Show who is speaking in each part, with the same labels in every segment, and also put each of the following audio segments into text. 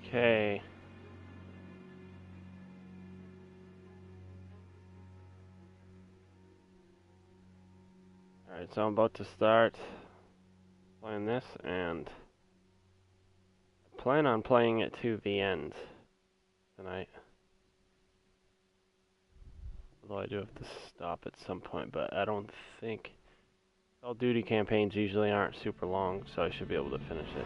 Speaker 1: Okay. Alright, so I'm about to start playing this, and I plan on playing it to the end tonight. Although I do have to stop at some point, but I don't think Call of Duty campaigns usually aren't super long, so I should be able to finish it.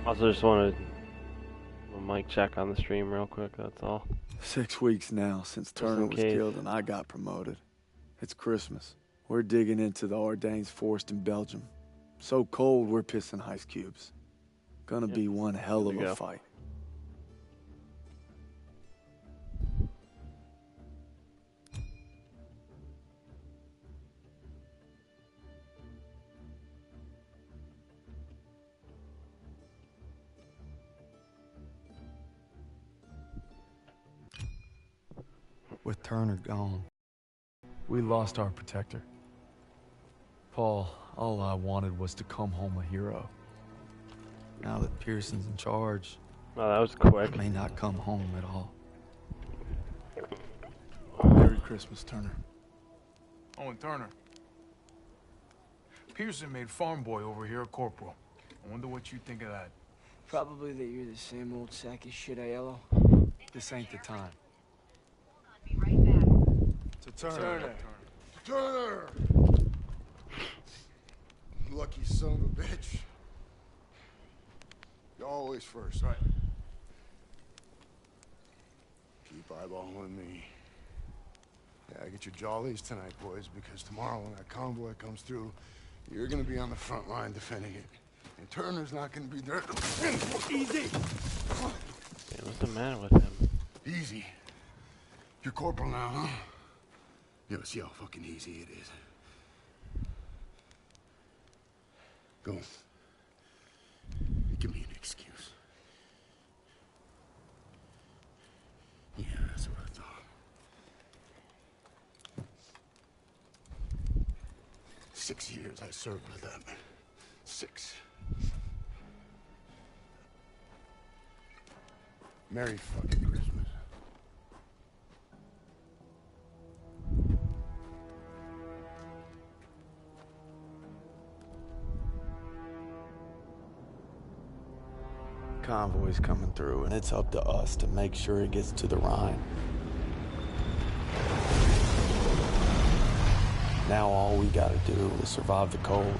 Speaker 1: Also just want to do a mic check on the stream real quick, that's all.
Speaker 2: 6 weeks now since Turner was killed and I got promoted. It's Christmas. We're digging into the Ardennes forest in Belgium. So cold we're pissing ice cubes. Gonna be one hell of a fight.
Speaker 3: With Turner gone, we lost our protector. Paul, all I wanted was to come home a hero. Now that Pearson's in charge,
Speaker 1: oh, that was quick.
Speaker 3: I may not come home at all.
Speaker 2: Merry Christmas, Turner.
Speaker 4: Oh, and Turner. Pearson made farm boy over here a corporal. I wonder what you think of that.
Speaker 5: Probably that you're the same old sack of shit, Aiello.
Speaker 3: This ain't the time.
Speaker 6: Be right back.
Speaker 2: To Turner.
Speaker 7: Turner! Lucky son of a bitch. You're always first.
Speaker 4: Right.
Speaker 7: Keep eyeballing me. Yeah, get your jollies tonight, boys, because tomorrow when that convoy comes through, you're gonna be on the front line defending it. And Turner's not gonna be there. Easy!
Speaker 1: Yeah, what's the matter with him?
Speaker 7: Easy. You're corporal now, huh? Yeah, see how fucking easy it is. Go. Give me an excuse. Yeah, that's what I thought. 6 years I served with that man. 6. Merry fucking Christmas.
Speaker 2: Convoy's coming through, and it's up to us to make sure it gets to the Rhine. Now all we gotta do is survive the cold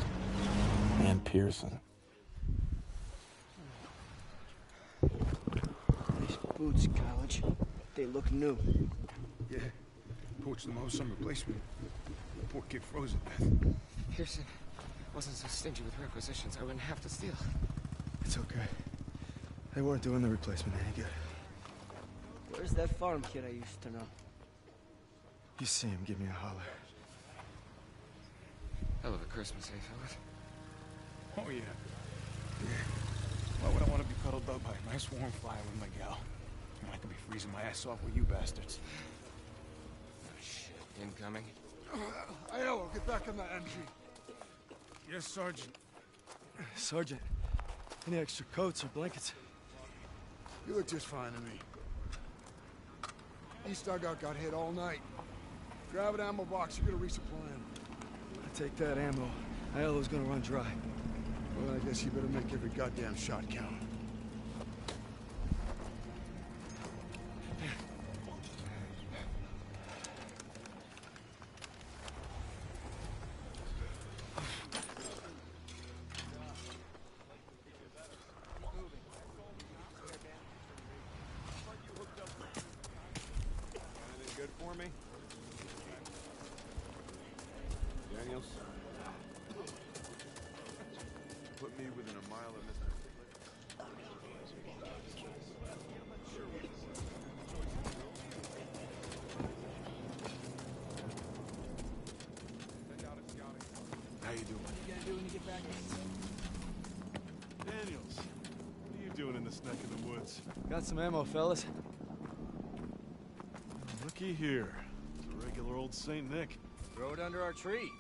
Speaker 2: and Pearson.
Speaker 5: These boots, college, they look new.
Speaker 4: Yeah. Poached them all some replacement. Poor kid froze to death.
Speaker 8: Pearson wasn't so stingy with requisitions. I wouldn't have to steal.
Speaker 2: It's okay. They weren't doing the replacement any good.
Speaker 5: Where's that farm kid I used to know?
Speaker 2: You see him, give me a holler.
Speaker 8: Hell of a Christmas, eh, fellas?
Speaker 4: Oh, yeah. Why would I want to be cuddled up by a nice warm fire with my gal? When I could be freezing my ass off with you bastards.
Speaker 8: Oh, shit. Incoming.
Speaker 7: Aiello, get back on that entry.
Speaker 4: Yes, Sergeant.
Speaker 2: Sergeant, any extra coats or blankets?
Speaker 7: You look just fine to me. East dugout got hit all night. Grab an ammo box, you're gonna resupply him.
Speaker 2: I take that ammo. Aiello's gonna run dry.
Speaker 7: Well, I guess you better make every goddamn shot count.
Speaker 9: Good for me? Daniels? Put me within a mile of Mr.
Speaker 7: How you doing?
Speaker 5: What are you gonna do when you get back?
Speaker 9: Daniels, what are you doing in this neck of the woods?
Speaker 2: Got some ammo, fellas.
Speaker 9: Looky here. It's a regular old Saint Nick.
Speaker 5: Throw it under our tree.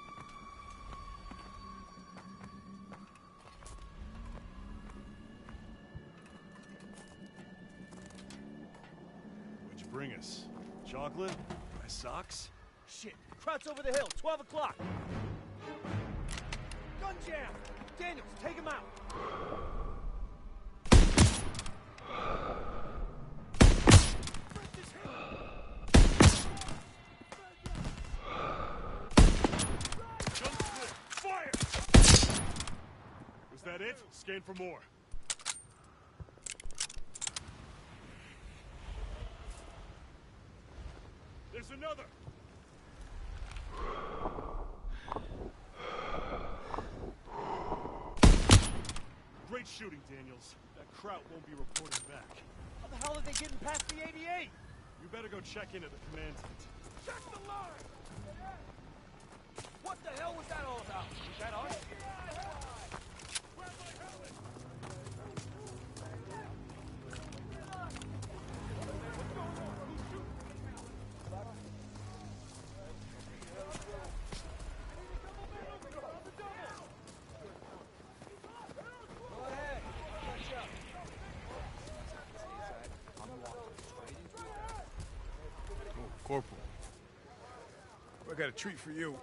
Speaker 9: us? Chocolate? My socks?
Speaker 10: Shit. Kraut's over the hill. 12 o'clock. Gun jam. Daniels, take him out.
Speaker 9: Fire! Was that it? Scan for more. There's another! Great shooting, Daniels. That Kraut won't be reporting back.
Speaker 10: How the hell are they getting past the 88?
Speaker 9: You better go check in at the command tent.
Speaker 10: Check the line! What the hell was that all about? Is that us?
Speaker 9: Grab my helmet!
Speaker 4: Corporal, I got a treat for you.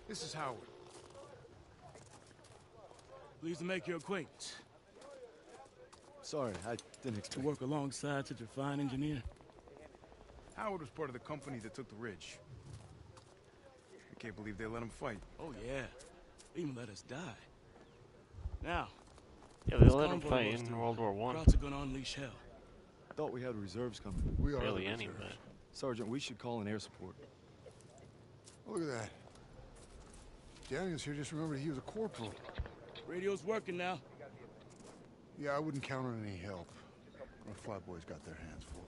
Speaker 4: This is Howard.
Speaker 10: Pleased to make your acquaintance.
Speaker 2: Sorry, I didn't expect
Speaker 10: To work alongside such a fine engineer.
Speaker 4: Howard was part of the company that took the ridge. I can't believe they let him fight.
Speaker 10: Oh, yeah. They even let us die. Now,
Speaker 1: Yeah, they let him fight in World War I.
Speaker 10: Krauts are gonna unleash hell.
Speaker 2: Thought we had reserves coming.
Speaker 7: We are
Speaker 1: Barely
Speaker 7: the
Speaker 1: any,
Speaker 7: reserves.
Speaker 1: but
Speaker 2: Sergeant, we should call in air support.
Speaker 7: Oh, look at that. Daniels here just remembered he was a corporal.
Speaker 10: Radio's working now.
Speaker 7: Yeah, I wouldn't count on any help. Our flyboys got their hands full.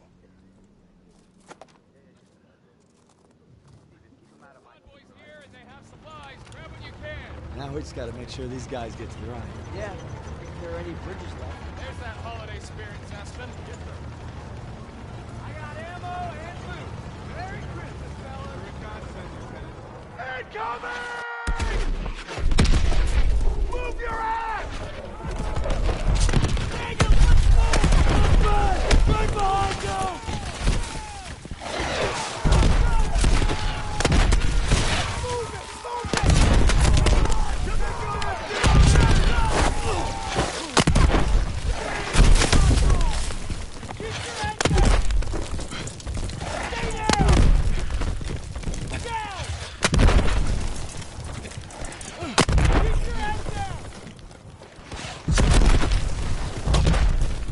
Speaker 2: Now we just gotta make sure these guys get to the Rhine.
Speaker 5: Yeah, if there are any bridges left.
Speaker 8: There's that holiday spirit, Zespin. Get them.
Speaker 10: I got ammo and loot. Merry Christmas, fellas. Incoming! Move your ass! Daniel, let's move! Right behind you!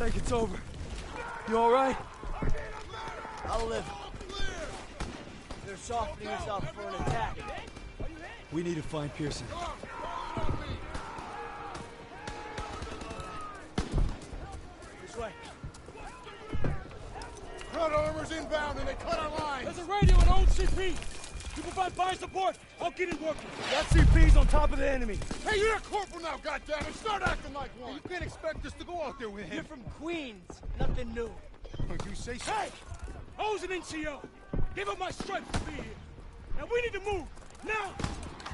Speaker 2: It's over. You all right?
Speaker 5: I'll live. They're softening us up for an attack.
Speaker 2: We need to find Pearson.
Speaker 10: This way.
Speaker 7: Front armor's inbound and they cut our lines.
Speaker 10: There's a radio and old CP. You provide fire support. I'll get it working. That CP's on top of the enemy.
Speaker 7: Hey, you're a corporal now, goddammit! Start acting like one! You can't expect us to go out there with him.
Speaker 5: You're from Queens. Nothing new.
Speaker 7: If you say so.
Speaker 10: Hey! I was an NCO. Give up my stripes to be here. Now we need to move. Now!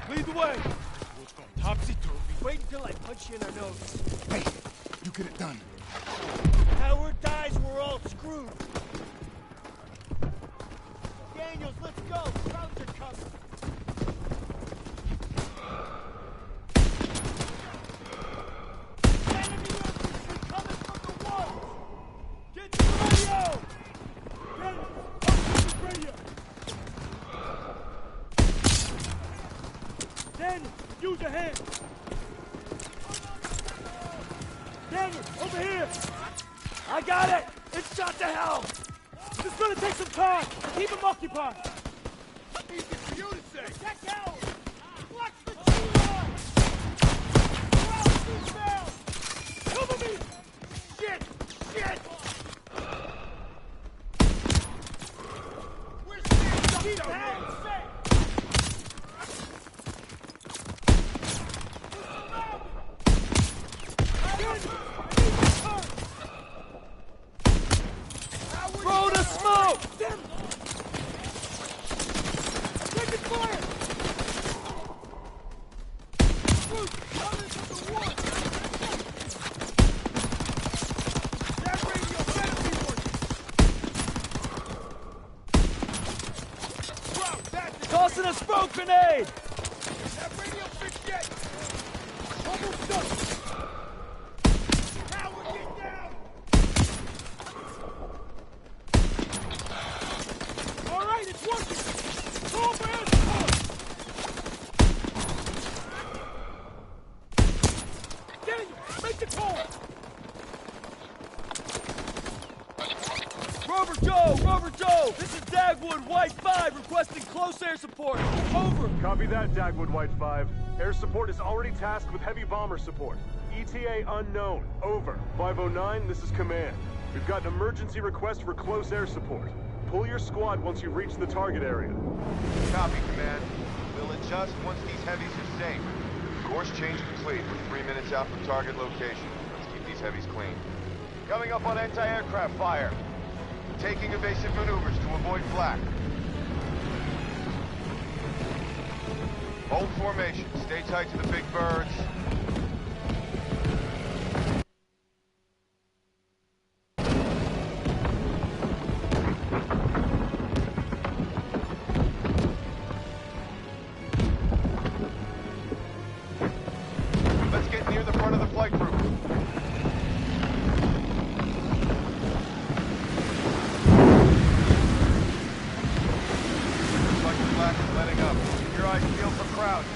Speaker 2: Lead the way.
Speaker 10: What's going topsy-turvy?
Speaker 5: Wait until I punch you in the nose.
Speaker 7: Hey, you get it done.
Speaker 5: Howard dies, we're all screwed. Daniels, let's go. Crowds are coming. Enemy infantry coming from the woods.
Speaker 10: Get to the radio! Daniel, up to the radio! Daniel, use your hand! Daniel, over here! I got it! It's shot to hell! It's gonna take some time! Keep him occupied!
Speaker 7: Easy for you to say.
Speaker 10: Check out! Watch the G-line! Crowd is down! Cover me! Shit! Shit!
Speaker 7: We're staying
Speaker 10: Keep
Speaker 7: down
Speaker 10: hands
Speaker 7: here.
Speaker 10: safe!
Speaker 5: Throw the smoke!
Speaker 10: Damn! Taking fire! Bruce, coming from the woods! Tossing a smoke grenade!
Speaker 4: That radio fixed yet?
Speaker 10: Almost done!
Speaker 4: Howard, get down!
Speaker 10: All right, it's working! Call for air support! Daniel, make the call! Rover Joe! This is WWII 5 requesting close air support. Over.
Speaker 9: Copy that, WWII 5. Air support is already tasked with heavy bomber support. ETA unknown. Over. 509, this is command. We've got an emergency request for close air support. Pull your squad once you reach the target area.
Speaker 11: Copy, command. We'll adjust once these heavies are safe. Course change complete. We're 3 minutes out from target location. Let's keep these heavies clean. Coming up on anti-aircraft fire. Taking evasive maneuvers to avoid flak. Hold formation. Stay tight to the big birds. Let's get near the front of the flight group. Letting up. Keep your eyes peeled for crowds.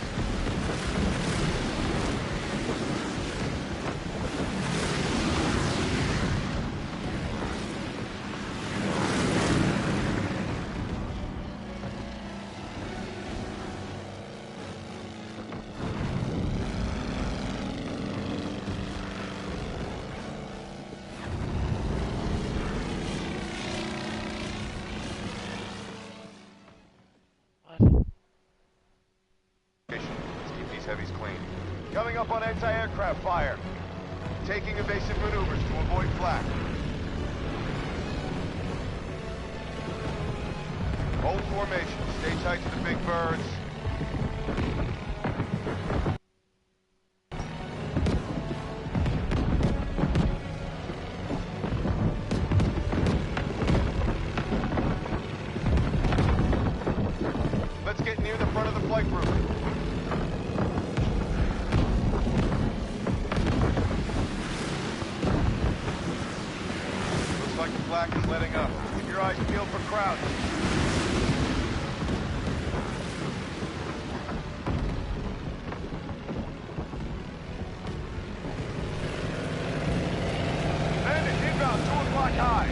Speaker 11: Heavies clean. Coming up on anti-aircraft fire. Taking evasive maneuvers to avoid flak. Hold formation. Stay tight to the big birds. Let's get near the front of the flight group. Like the flak is letting up. Keep your eyes peeled for crowds. Bandits inbound, 2 o'clock high.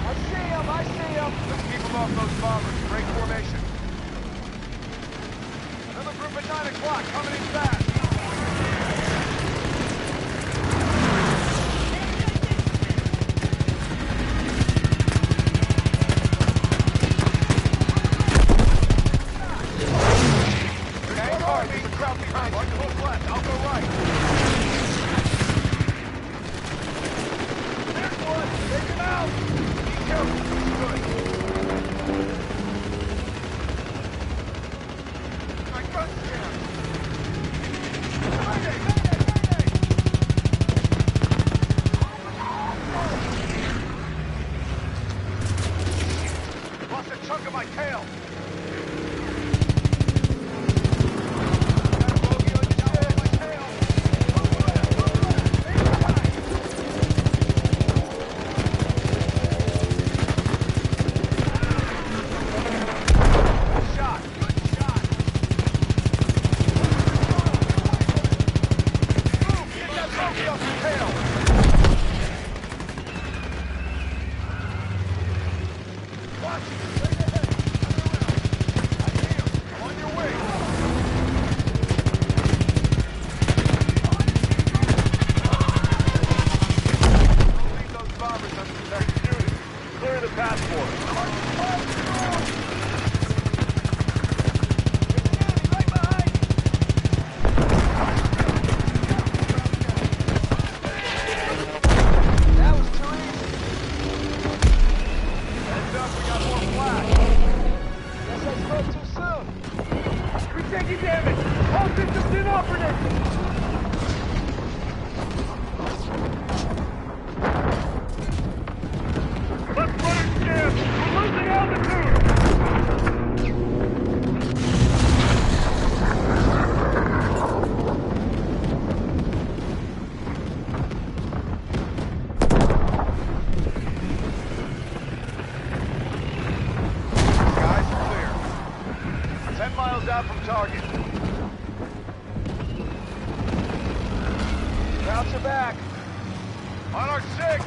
Speaker 11: I see him. Let's keep them off those bombers. Break formation. Another group at 9 o'clock, coming in fast.
Speaker 9: Let's run it, Jim! We're losing altitude!
Speaker 11: out from target. Routes are back. On our 6.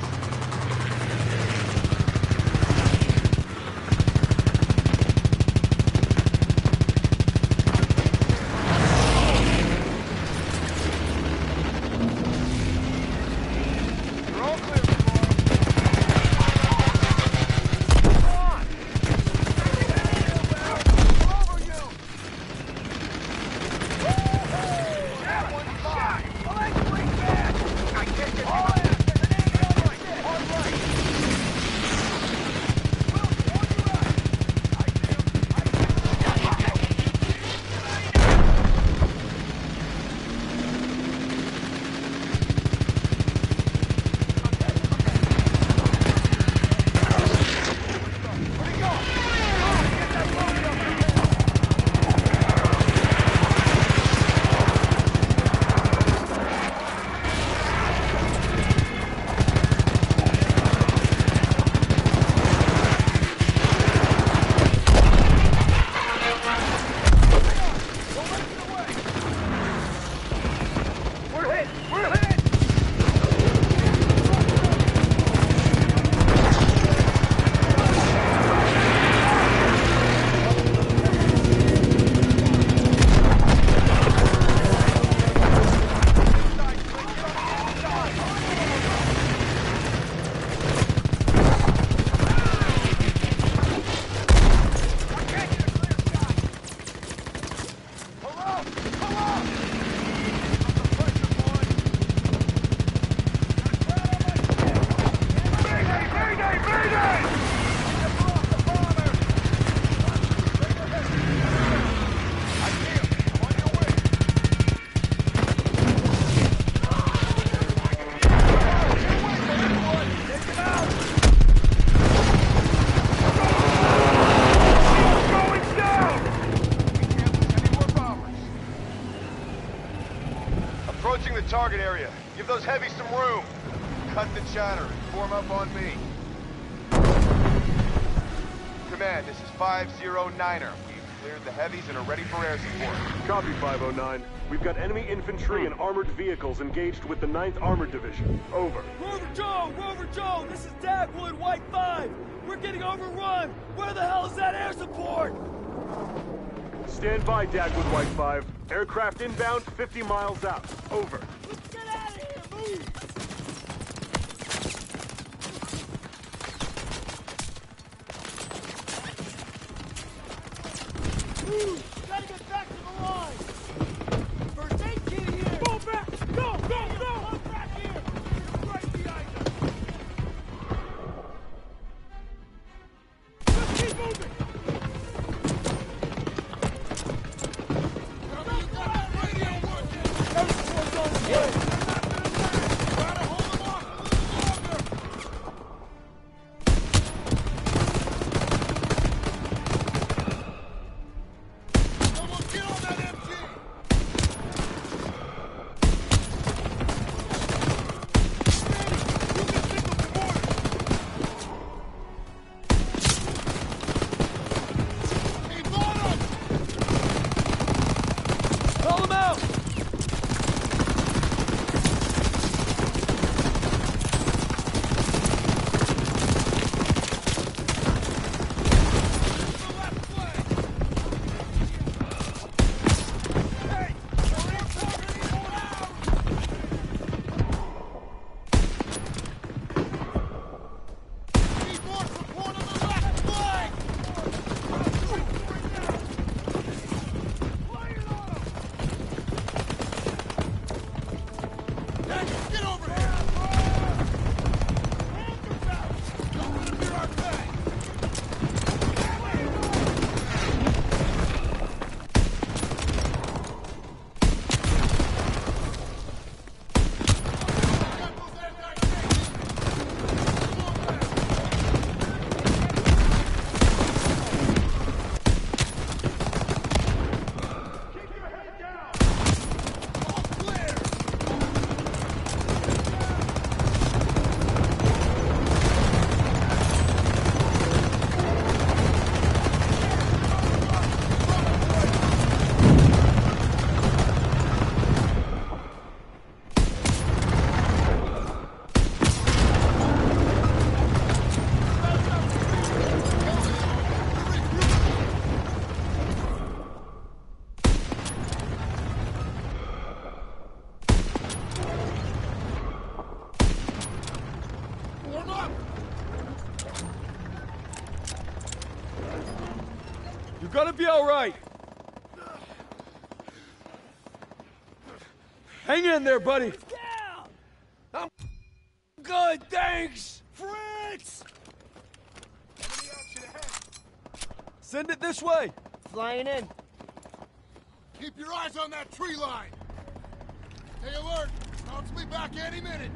Speaker 11: Target area. Give those heavies some room. Cut the chatter and form up on me. Command, this is 509er. We've cleared the heavies and are ready for air support.
Speaker 9: Copy, 509. We've got enemy infantry and armored vehicles engaged with the 9th Armored Division. Over.
Speaker 10: Rover Joe, this is WWII 5. We're getting overrun. Where the hell is that air support?
Speaker 9: Stand by, WWII 5. Aircraft inbound 50 miles out. Over.
Speaker 10: Let's get out of here! Move! Move! Gotta get back to the line! First aid kit here! Go back! Go! Come back here! Right behind us! Let's keep moving!
Speaker 7: Form up!
Speaker 10: You're gonna be all right. Hang in there, buddy. I'm good, thanks.
Speaker 7: Fritz!
Speaker 10: Send it this way.
Speaker 5: Flying in.
Speaker 7: Keep your eyes on that tree line. Stay alert. Scouts will be back any minute.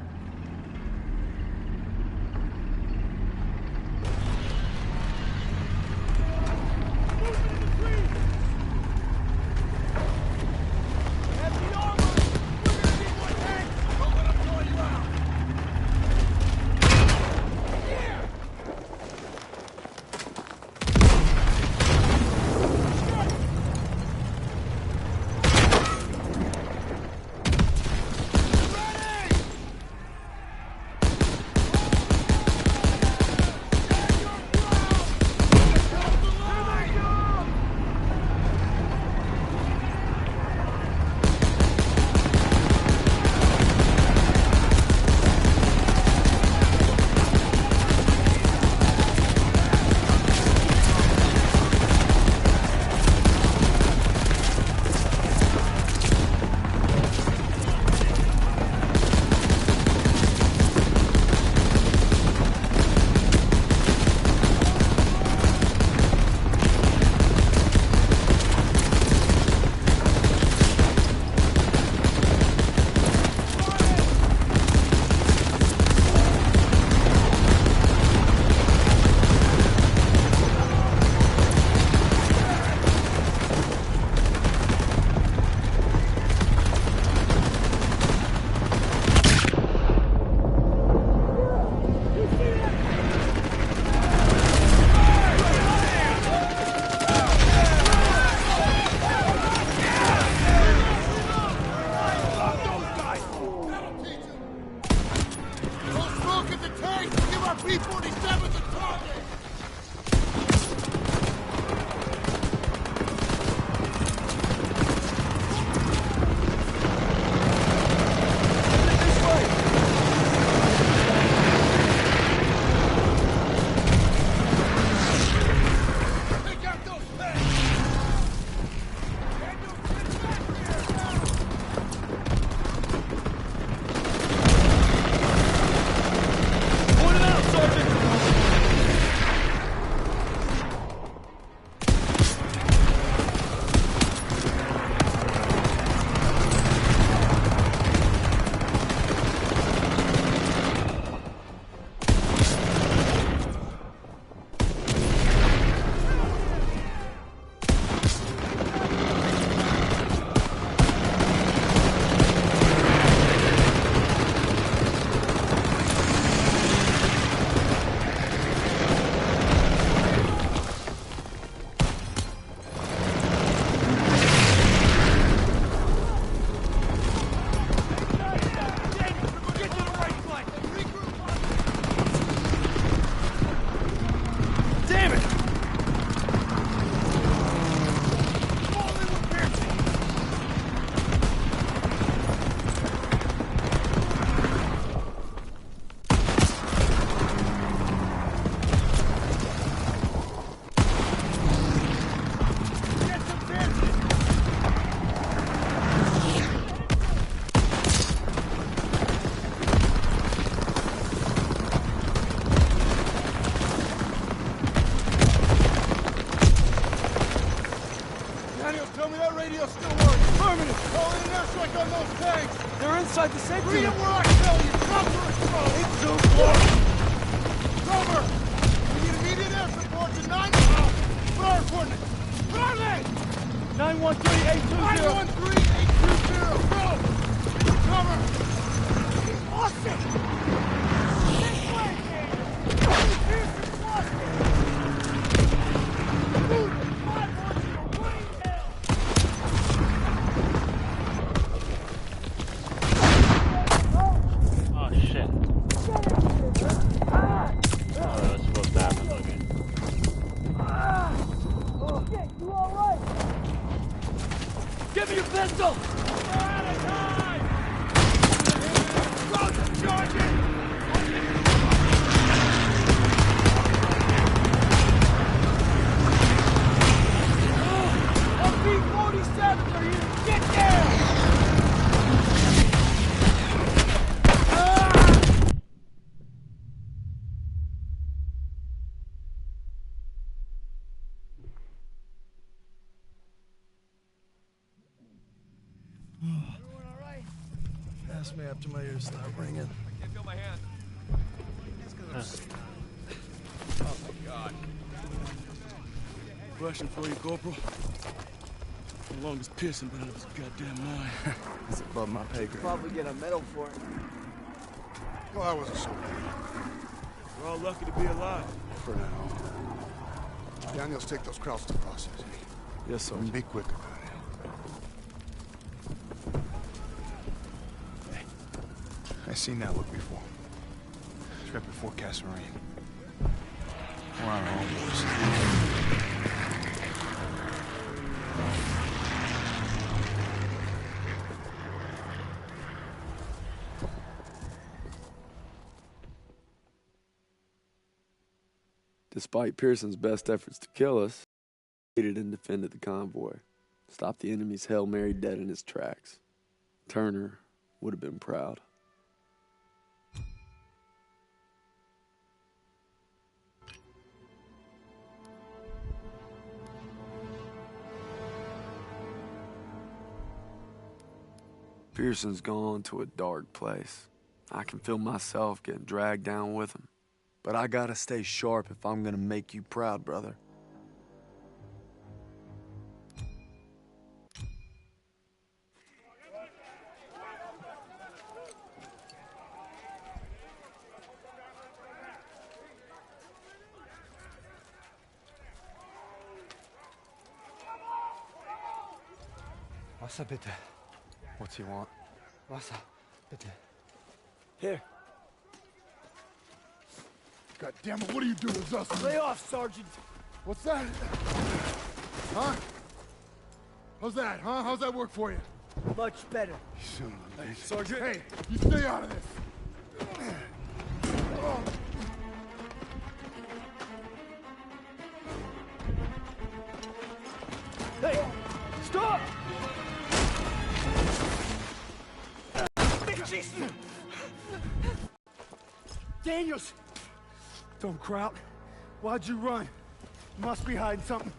Speaker 10: inside the safety.
Speaker 7: Read it where I tell you. Cover it, bro.
Speaker 10: It's too close.
Speaker 7: Cover. We need immediate air support to 9. What are our coordinates? What are they?
Speaker 10: 913-820.
Speaker 7: 913-820. Bro. Cover. Austin. This way, Daniel. Pearson's lost it. Move. 5-1 way down.
Speaker 1: Oh shit. Oh, that was supposed to happen, okay.
Speaker 10: Give me your pistol!
Speaker 2: ask me after my ears start ringing.
Speaker 8: I can't feel my hand. Oh my God.
Speaker 4: Question for you, Corporal. How long has Pearson been out of his goddamn mind?
Speaker 2: It's above my pay grade.
Speaker 5: Probably get a medal for it.
Speaker 7: Well, I wasn't so bad.
Speaker 4: We're all lucky to be alive.
Speaker 7: For now. Daniels, take those Krauts to processing.
Speaker 2: Yes, sir.
Speaker 7: And be quick about it. Hey, I seen that look before. It's right before Casserine. We're on our own, boys.
Speaker 2: Despite Pearson's best efforts to kill us, he aided and defended the convoy, stopped the enemy's Hail Mary dead in his tracks. Turner would have been proud. Pearson's gone to a dark place. I can feel myself getting dragged down with him. But I gotta stay sharp if I'm gonna make you proud, brother.
Speaker 8: Wasser, bitte.
Speaker 2: What's he want?
Speaker 8: Wasser, bitte.
Speaker 5: Here.
Speaker 7: God damn it, what are you doing, Zussman?
Speaker 5: Lay off, Sergeant.
Speaker 7: What's that? Huh? How's that, huh? How's that work for you?
Speaker 5: Much better.
Speaker 7: You son of a bitch.
Speaker 4: Sergeant.
Speaker 7: Hey, you stay out of this.
Speaker 5: Hey, stop! Daniels!
Speaker 10: Don't Kraut. Why'd you run? Must be hiding something.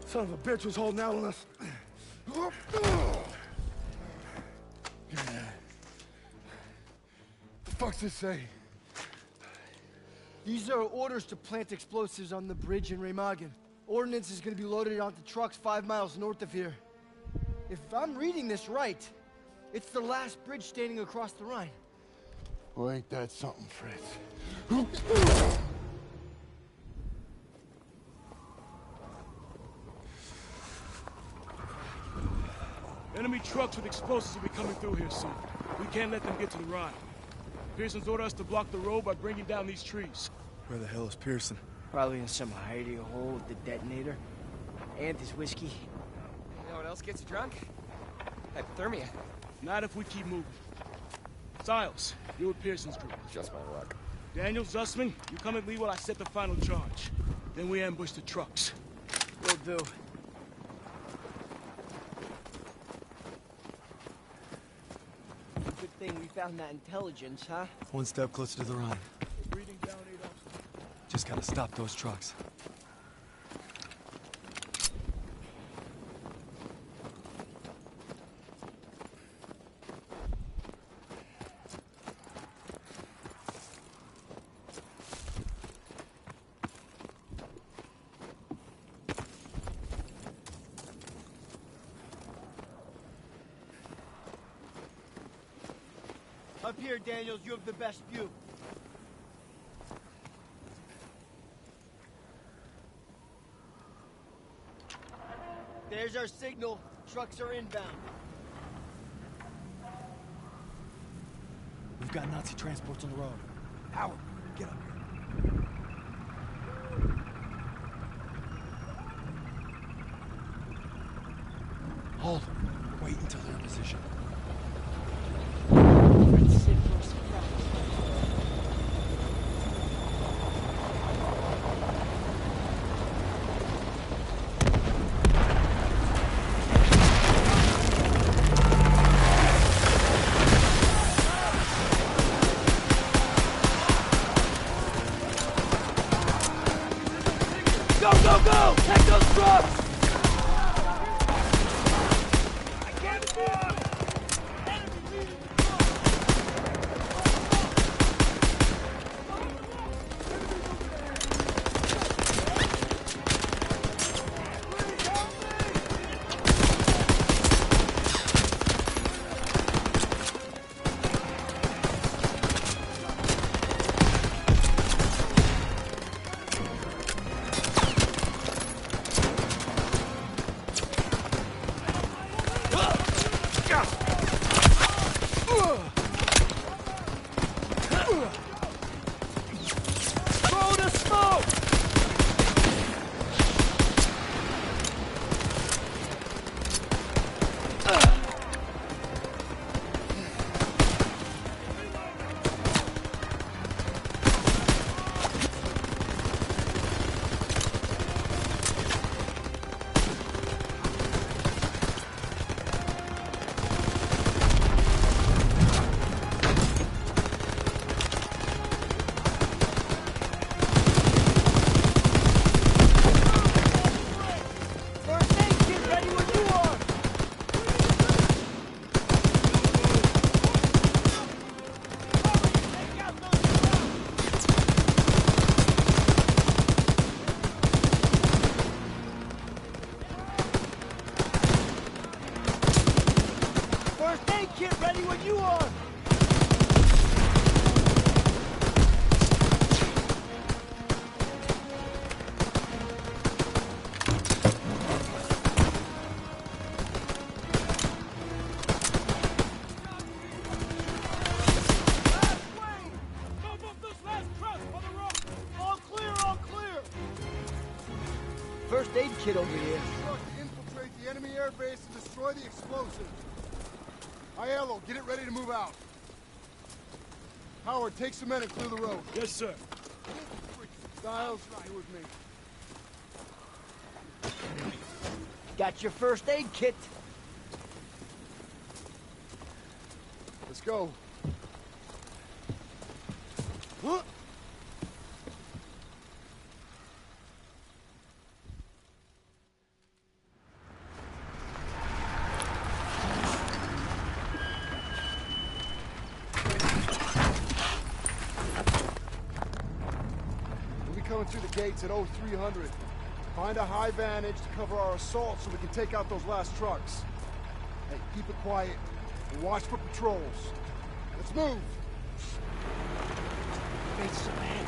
Speaker 10: Son of a bitch was holding out on us.
Speaker 7: The fuck's this say?
Speaker 5: These are orders to plant explosives on the bridge in Remagen. Ordnance is gonna be loaded onto trucks 5 miles north of here. If I'm reading this right, it's the last bridge standing across the Rhine.
Speaker 7: Well, ain't that something, Fritz?
Speaker 4: Enemy trucks with explosives will be coming through here soon. We can't let them get to the Rhine. Pearson's ordered us to block the road by bringing down these trees.
Speaker 2: Where the hell is Pearson?
Speaker 5: Probably in some hidey hole with the detonator. And his whiskey.
Speaker 8: You know what else gets you drunk? Hypothermia.
Speaker 4: Not if we keep moving. Siles, you're with Pearson's group.
Speaker 8: Just my luck.
Speaker 4: Daniel, Zussman, you come at me while I set the final charge. Then we ambush the trucks.
Speaker 5: Will do. Good thing we found that intelligence, huh?
Speaker 3: One step closer to the Rhine.
Speaker 4: Breathing down 8 officers.
Speaker 3: Just gotta stop those trucks.
Speaker 5: Up here, Daniels, you have the best view. There's our signal. Trucks are inbound.
Speaker 3: We've got Nazi transports on the road. Howard, get up here. Hold. Wait until they're in position.
Speaker 5: Let's sit for a surprise.
Speaker 10: Go, go, go! Take those trucks!
Speaker 5: kit over here.
Speaker 7: Infiltrate the enemy air base and destroy the explosives. Aiello, get it ready to move out. Howard, take some men and clear the road.
Speaker 10: Yes, sir.
Speaker 7: Styles, stay with me.
Speaker 5: Got your first aid kit.
Speaker 7: Let's go. Huh? We'll be coming through the gates at 0300. Find a high vantage to cover our assault so we can take out those last trucks. Hey, keep it quiet and watch for patrols. Let's move!
Speaker 5: Faces up ahead.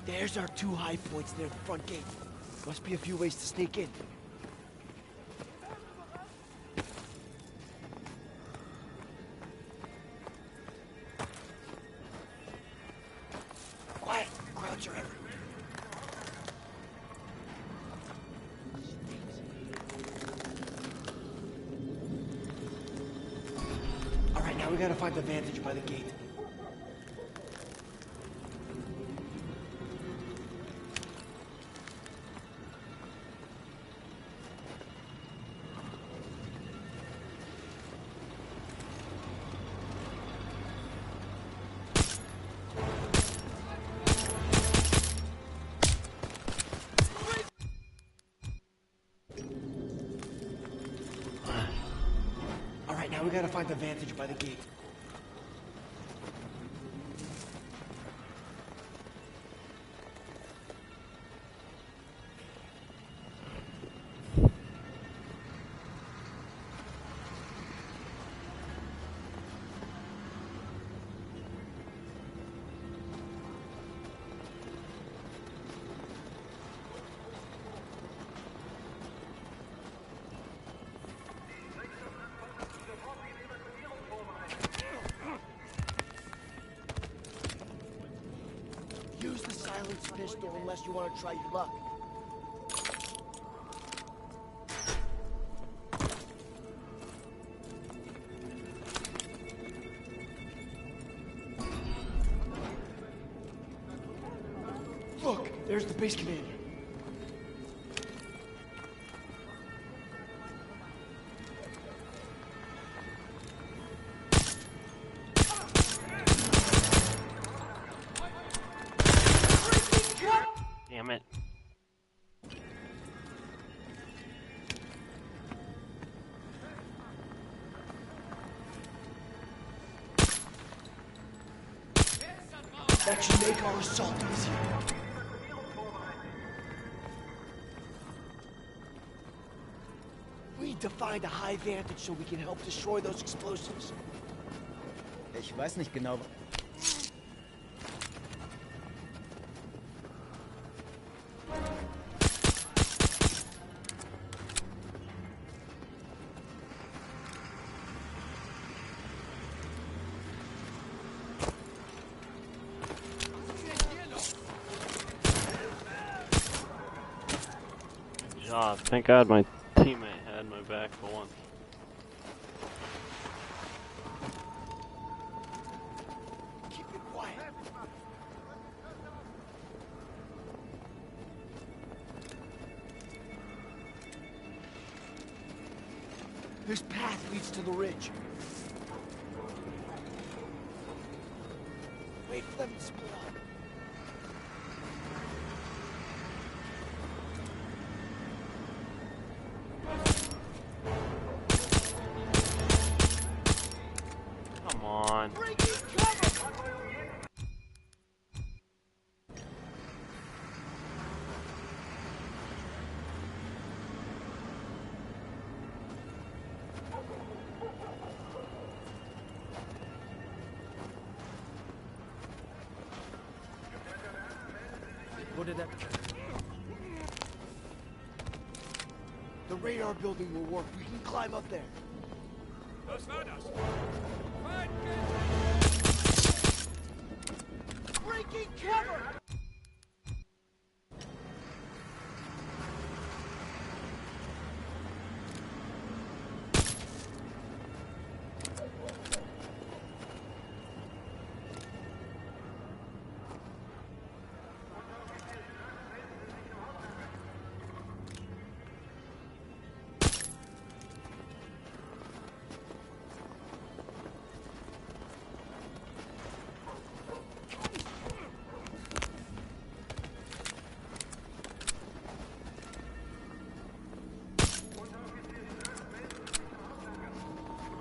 Speaker 5: There's our two high points near the front gate. Must be a few ways to sneak in. Quiet. Crowds are everywhere. All right, now we gotta find the vantage by the gate. Now we gotta find the vantage by the gate. Use the silenced pistol unless you want to try your luck. Look, there's the base commander.
Speaker 1: Damn it.
Speaker 5: That should make our assault easier. We need to find a high vantage so we can help destroy those explosives.
Speaker 12: Ich weiß nicht genau.
Speaker 1: Job. Thank God my teammate had my back for once.
Speaker 5: Keep it quiet. This path leads to the ridge. Wait for them to split up.
Speaker 1: Come on.
Speaker 5: What did that... The radar building will work. We can climb up there. Breaking cover!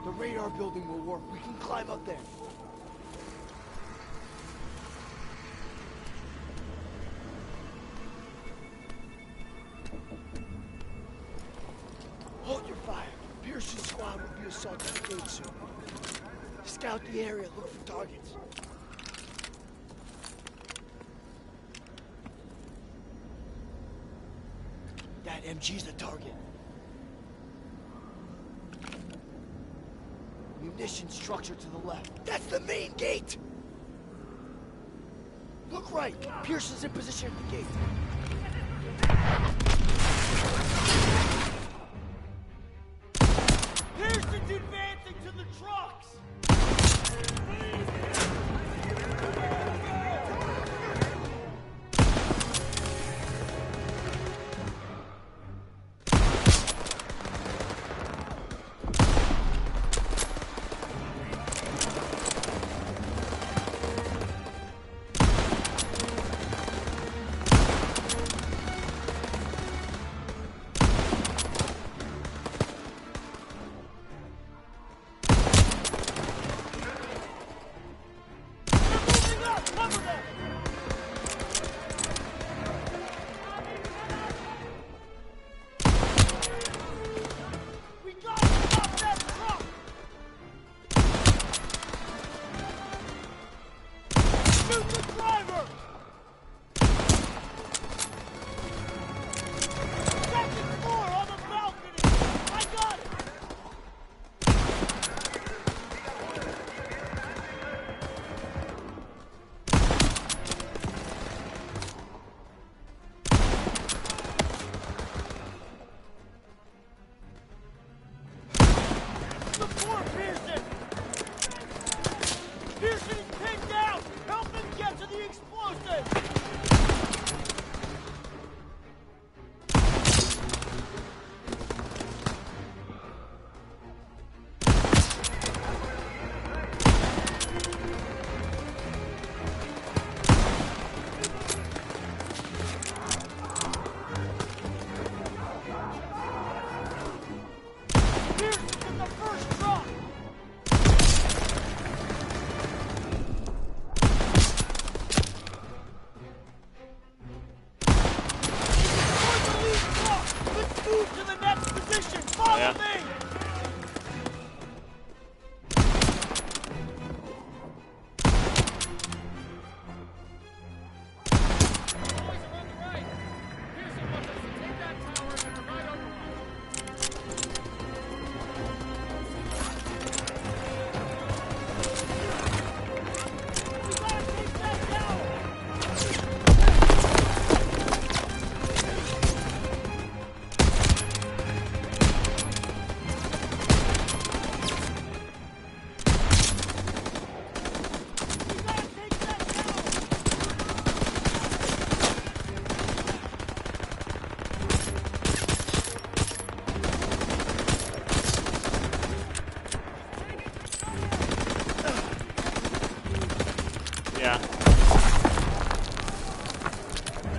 Speaker 5: The radar building will work. We can climb up there. Hold your fire. Pearson's squad will be assaulting the gate soon. Scout the area, look for targets. That MG's the target. Munition structure to the left. That's the main gate! Look right! Pearson's in position at the gate. Pearson's advancing to the trucks!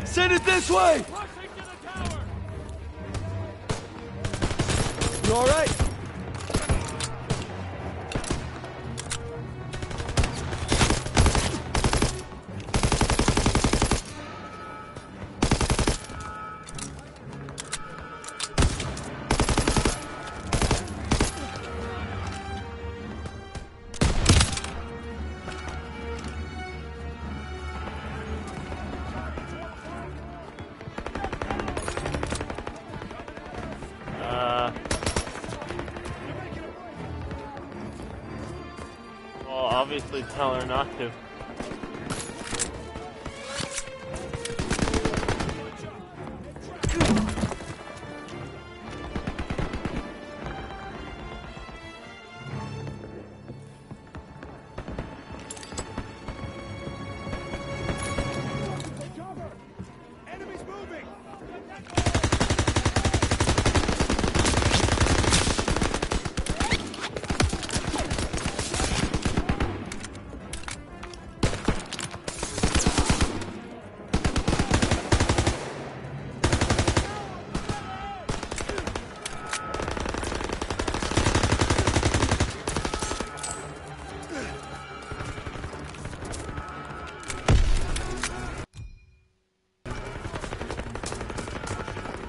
Speaker 2: Send it this way! You all right?
Speaker 1: obviously tell her not to.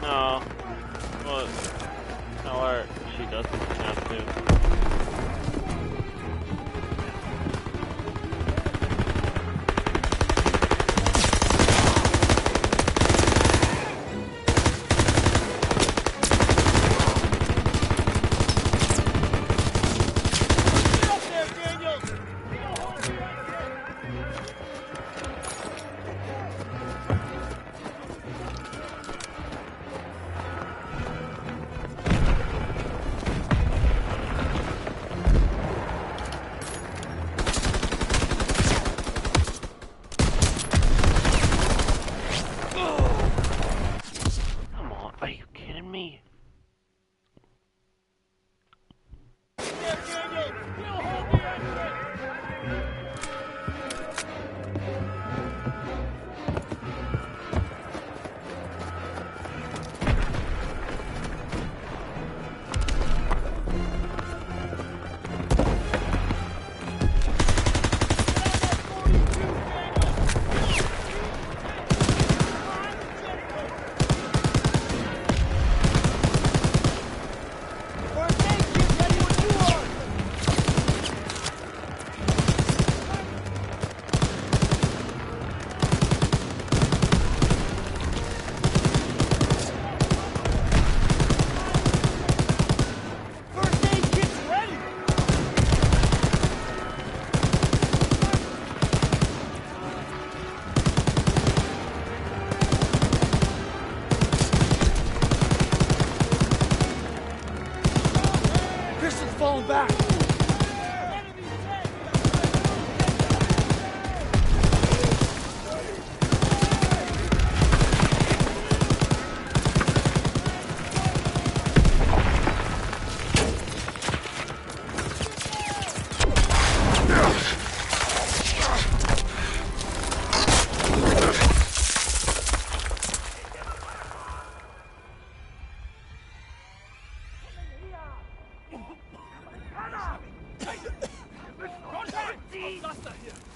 Speaker 1: No. Well, tell her she doesn't have to.
Speaker 10: Falling back.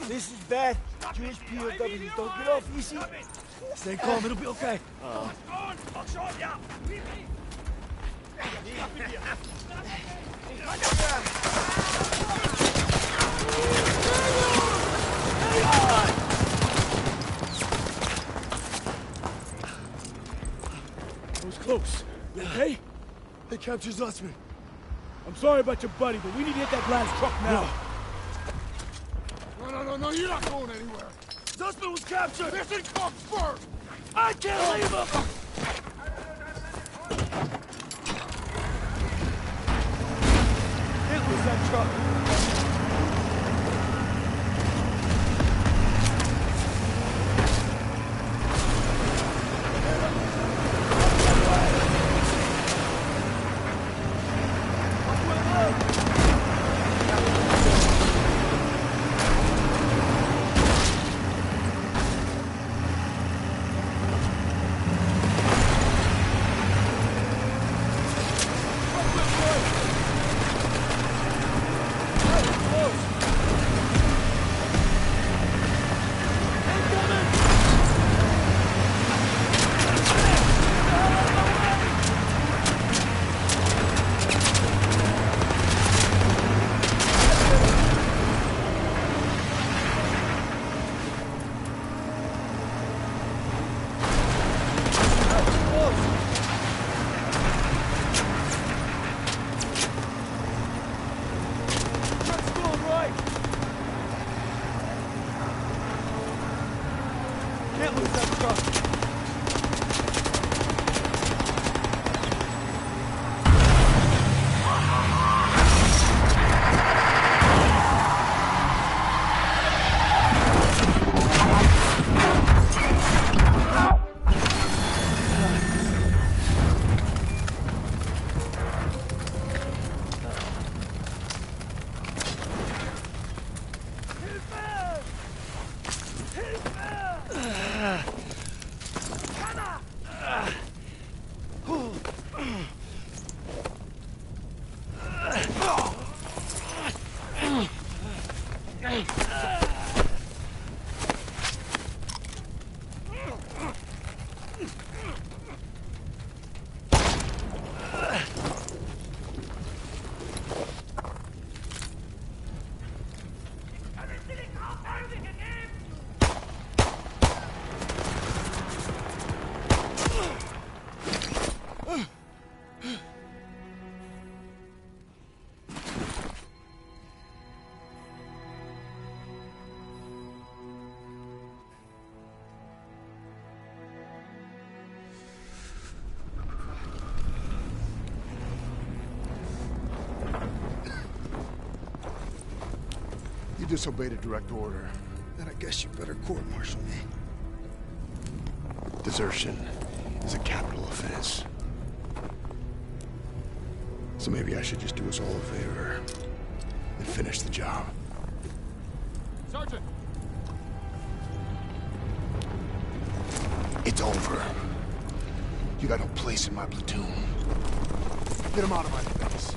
Speaker 10: This is bad. Jewish POWs don't get off easy. Stay calm, it'll be okay. That was close. You okay?
Speaker 2: They captured Zussman.
Speaker 10: I'm sorry about your buddy, but we need to hit that last truck now.
Speaker 7: No, you're not going anywhere.
Speaker 10: Zussman was captured!
Speaker 7: Listen, comes first!
Speaker 10: I can't leave him! It was that truck.
Speaker 5: truck.
Speaker 7: You disobeyed a direct order. Then I guess you better court-martial me. Desertion is a capital offense. So maybe I should just do us all a favor and finish the job.
Speaker 4: Sergeant!
Speaker 7: It's over. You got no place in my platoon. Get him out of my face.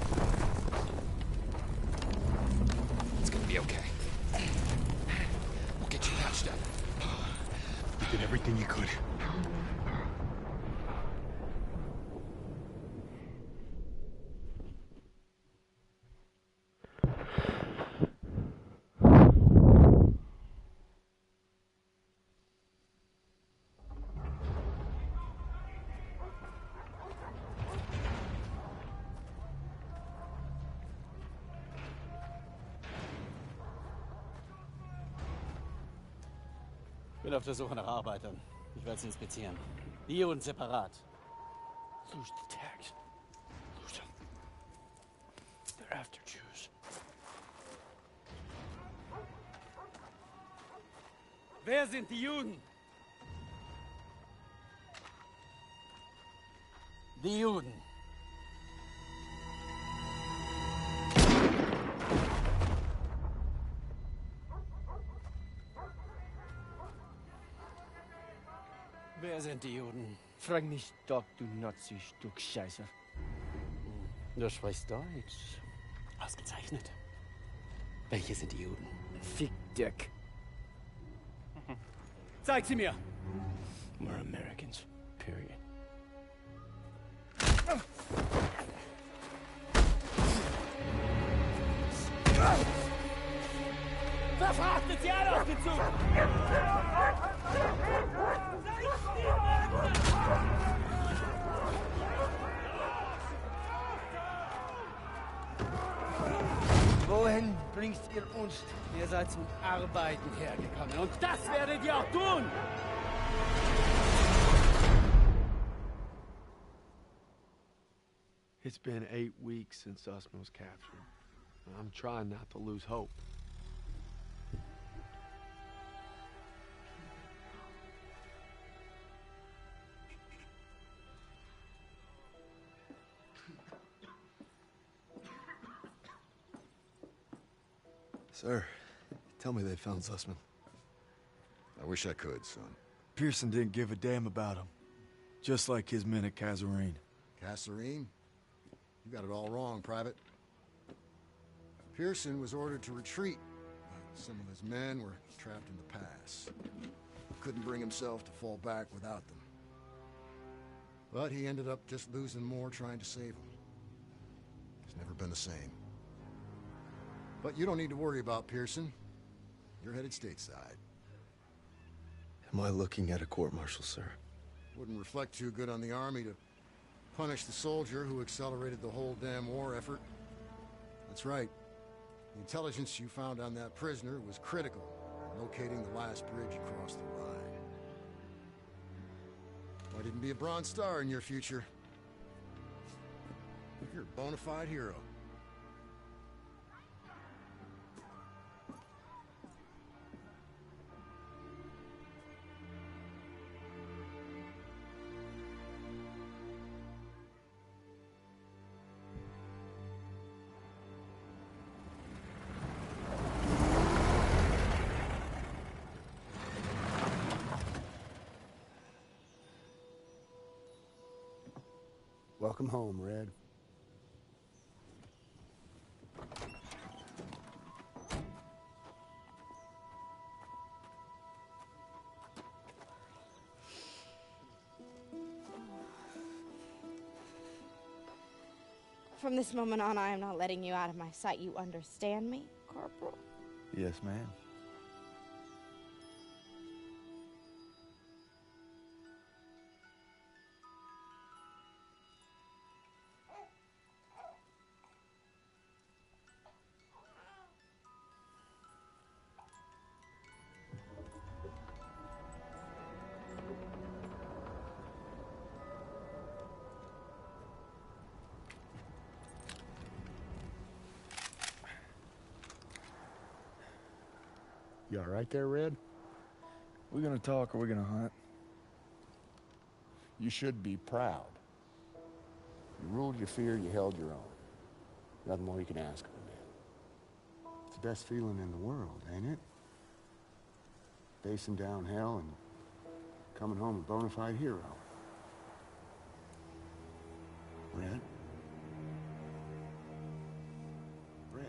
Speaker 4: It's gonna be okay. We'll get you patched up.
Speaker 7: You did everything you could.
Speaker 12: Ich bin auf der Suche nach Arbeitern. Ich werde sie inspizieren. Die und separat.
Speaker 5: Lose the tags. Lose them. They're after Jews.
Speaker 12: Wer sind die Juden? Die Juden. Wer sind die Juden?
Speaker 5: Frag mich doch, du Nazi-Stück Scheiße.
Speaker 12: Du sprichst Deutsch. Ausgezeichnet. Welche sind die Juden?
Speaker 5: Fick Dick.
Speaker 12: Zeig sie mir!
Speaker 5: We're Americans. Period.
Speaker 10: Verfrachtet sie alle auf den Zug!
Speaker 5: Wohin bringst ihr uns?
Speaker 12: Ihr seid zum Arbeiten hergekommen und das werdet ihr auch tun!
Speaker 2: It's been 8 weeks since Sussman was captured. I'm trying not to lose hope. Sir, tell me they found Sussman.
Speaker 7: I wish I could, son.
Speaker 2: Pearson didn't give a damn about him. Just like his men at Kasserine.
Speaker 7: Kasserine? You got it all wrong, Private. Pearson was ordered to retreat. Some of his men were trapped in the pass. Couldn't bring himself to fall back without them. But he ended up just losing more trying to save them. He's never been the same. But you don't need to worry about Pearson. You're headed stateside.
Speaker 2: Am I looking at a court-martial, sir?
Speaker 7: Wouldn't reflect too good on the Army to punish the soldier who accelerated the whole damn war effort. That's right. The intelligence you found on that prisoner was critical in locating the last bridge across the Rhine. even be a Bronze Star in your future. You're a bona fide hero. Welcome home, Red.
Speaker 13: From this moment on, I am not letting you out of my sight. You understand me, Corporal?
Speaker 2: Yes, ma'am.
Speaker 7: You all right there, Red?
Speaker 2: We gonna talk or we gonna hunt?
Speaker 7: You should be proud. You ruled your fear, you held your own. Nothing more you can ask of a man. It's the best feeling in the world, ain't it? Facing down hell and coming home a bona fide hero. Red? Red.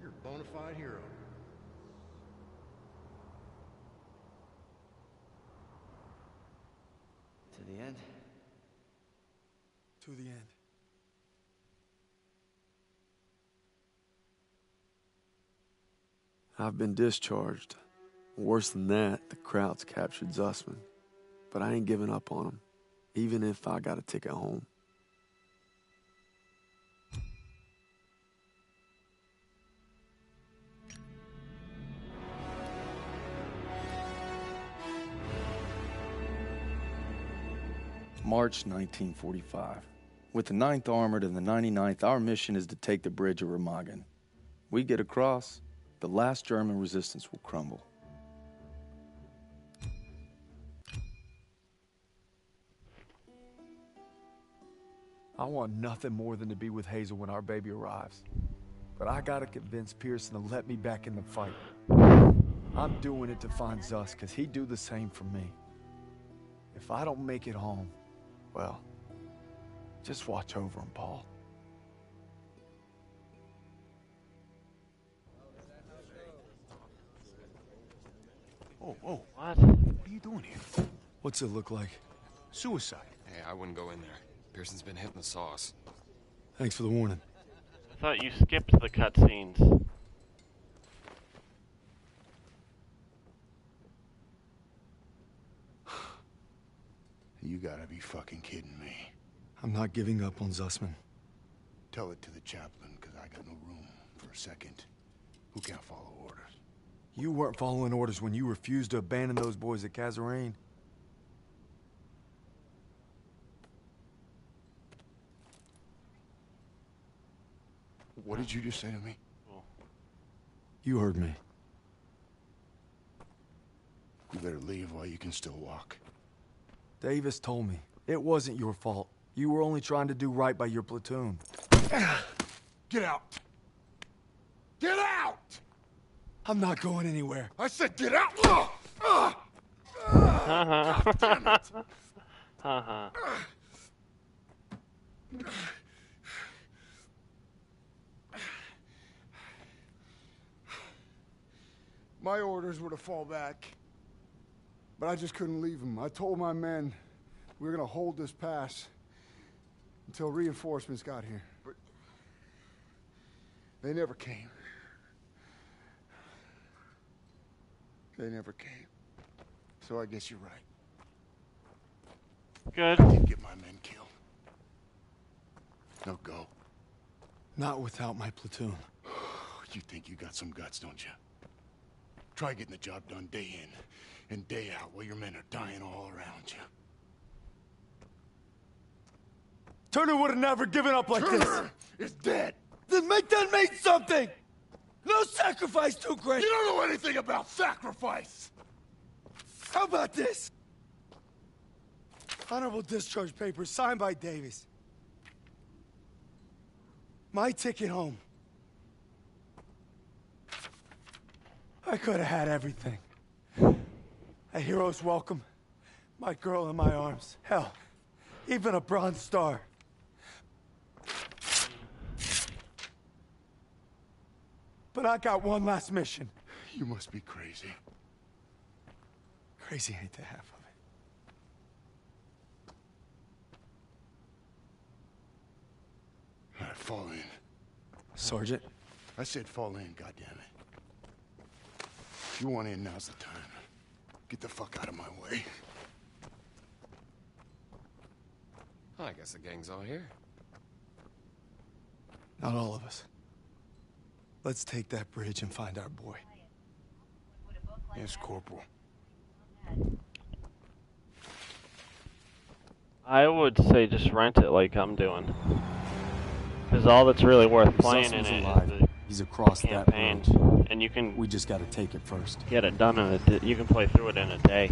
Speaker 7: You're a bona fide hero.
Speaker 14: To the end?
Speaker 2: To the end. I've been discharged. Worse than that, the Krauts captured Zussman. But I ain't giving up on him, even if I got a ticket home. March 1945. With the 9th Armored and the 99th, our mission is to take the bridge of Remagen. We get across, the last German resistance will crumble. I want nothing more than to be with Hazel when our baby arrives. But I gotta convince Pearson to let me back in the fight. I'm doing it to find Zuss, because he'd do the same for me. If I don't make it home, well, just watch over him, Paul.
Speaker 4: Oh, what?
Speaker 1: What?
Speaker 4: What are you doing here?
Speaker 2: What's it look like?
Speaker 4: Suicide.
Speaker 8: Hey, I wouldn't go in there. Pearson's been hitting the sauce.
Speaker 2: Thanks for the warning.
Speaker 1: I thought you skipped the cutscenes.
Speaker 7: You gotta be fucking kidding me.
Speaker 2: I'm not giving up on Zussman.
Speaker 7: Tell it to the chaplain, because I got no room for a second. Who can't follow orders?
Speaker 2: You weren't following orders when you refused to abandon those boys at Kazarine.
Speaker 7: What did you just say to me?
Speaker 2: You heard me.
Speaker 7: You better leave while you can still walk.
Speaker 2: Davis told me. It wasn't your fault. You were only trying to do right by your platoon.
Speaker 7: Get out! Get out!
Speaker 2: I'm not going anywhere.
Speaker 7: I said get out!
Speaker 1: Damn it.
Speaker 7: My orders were to fall back. But I just couldn't leave them. I told my men we were gonna hold this pass until reinforcements got here. But they never came. They never came. So I guess you're right.
Speaker 1: Good.
Speaker 7: I did get my men killed. Now go.
Speaker 2: Not without my platoon.
Speaker 7: You think you got some guts, don't you? Try getting the job done day in and day out while your men are dying all around you.
Speaker 2: Turner would have never given up like this.
Speaker 7: Turner is dead.
Speaker 2: Then make that mean something! No sacrifice too great!
Speaker 7: You don't know anything about sacrifice!
Speaker 2: How about this? Honorable discharge papers signed by Davies. My ticket home. I could have had everything. A hero's welcome, my girl in my arms. Hell, even a Bronze Star. But I got one last mission.
Speaker 7: You must be crazy.
Speaker 2: Crazy ain't the half of it.
Speaker 7: All right, fall in.
Speaker 2: Sergeant?
Speaker 7: I said fall in, goddammit. If you want in, now's the time. Get the fuck out of my way.
Speaker 8: Oh, I guess the gang's all here.
Speaker 2: Not all of us. Let's take that bridge and find our boy.
Speaker 7: Yes, Corporal.
Speaker 1: I would say just rent it like I'm doing. Because all that's really worth playing in it is the
Speaker 3: He's across
Speaker 1: campaign.
Speaker 3: that road.
Speaker 1: And you can...
Speaker 3: We just gotta take it first.
Speaker 1: Get it done in a you can play through it in a day.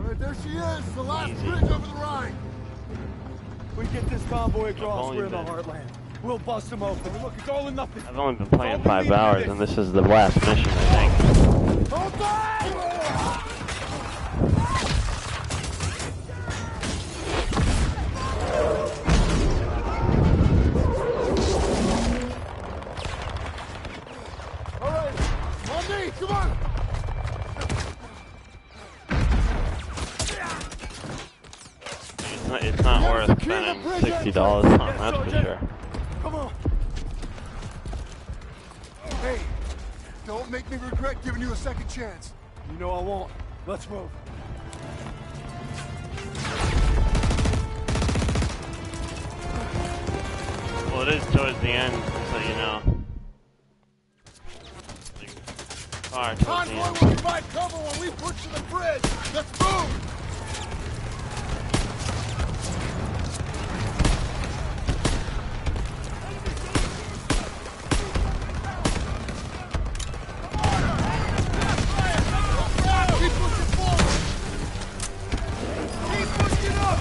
Speaker 7: Alright, there she is, the last
Speaker 1: Easy.
Speaker 7: bridge over the Rhine.
Speaker 2: We get this convoy across,
Speaker 1: only
Speaker 2: we're in the
Speaker 1: been-
Speaker 2: heartland. We'll bust them open. Look, it's all or nothing.
Speaker 1: I've only been playing 5 hours and this is the last mission, I think.
Speaker 2: Hold
Speaker 7: Alright, on me, come on!
Speaker 1: It's not worth spending $60 on, that's for sure.
Speaker 2: Come on.
Speaker 7: Hey, don't make me regret giving you a second chance.
Speaker 2: You know I won't. Let's move.
Speaker 1: Well, it is towards the end, so you know. Far towards the
Speaker 7: Convoy
Speaker 1: end.
Speaker 7: will provide cover while we push to the bridge. Let's move! Keep pushing forward! Keep pushing up!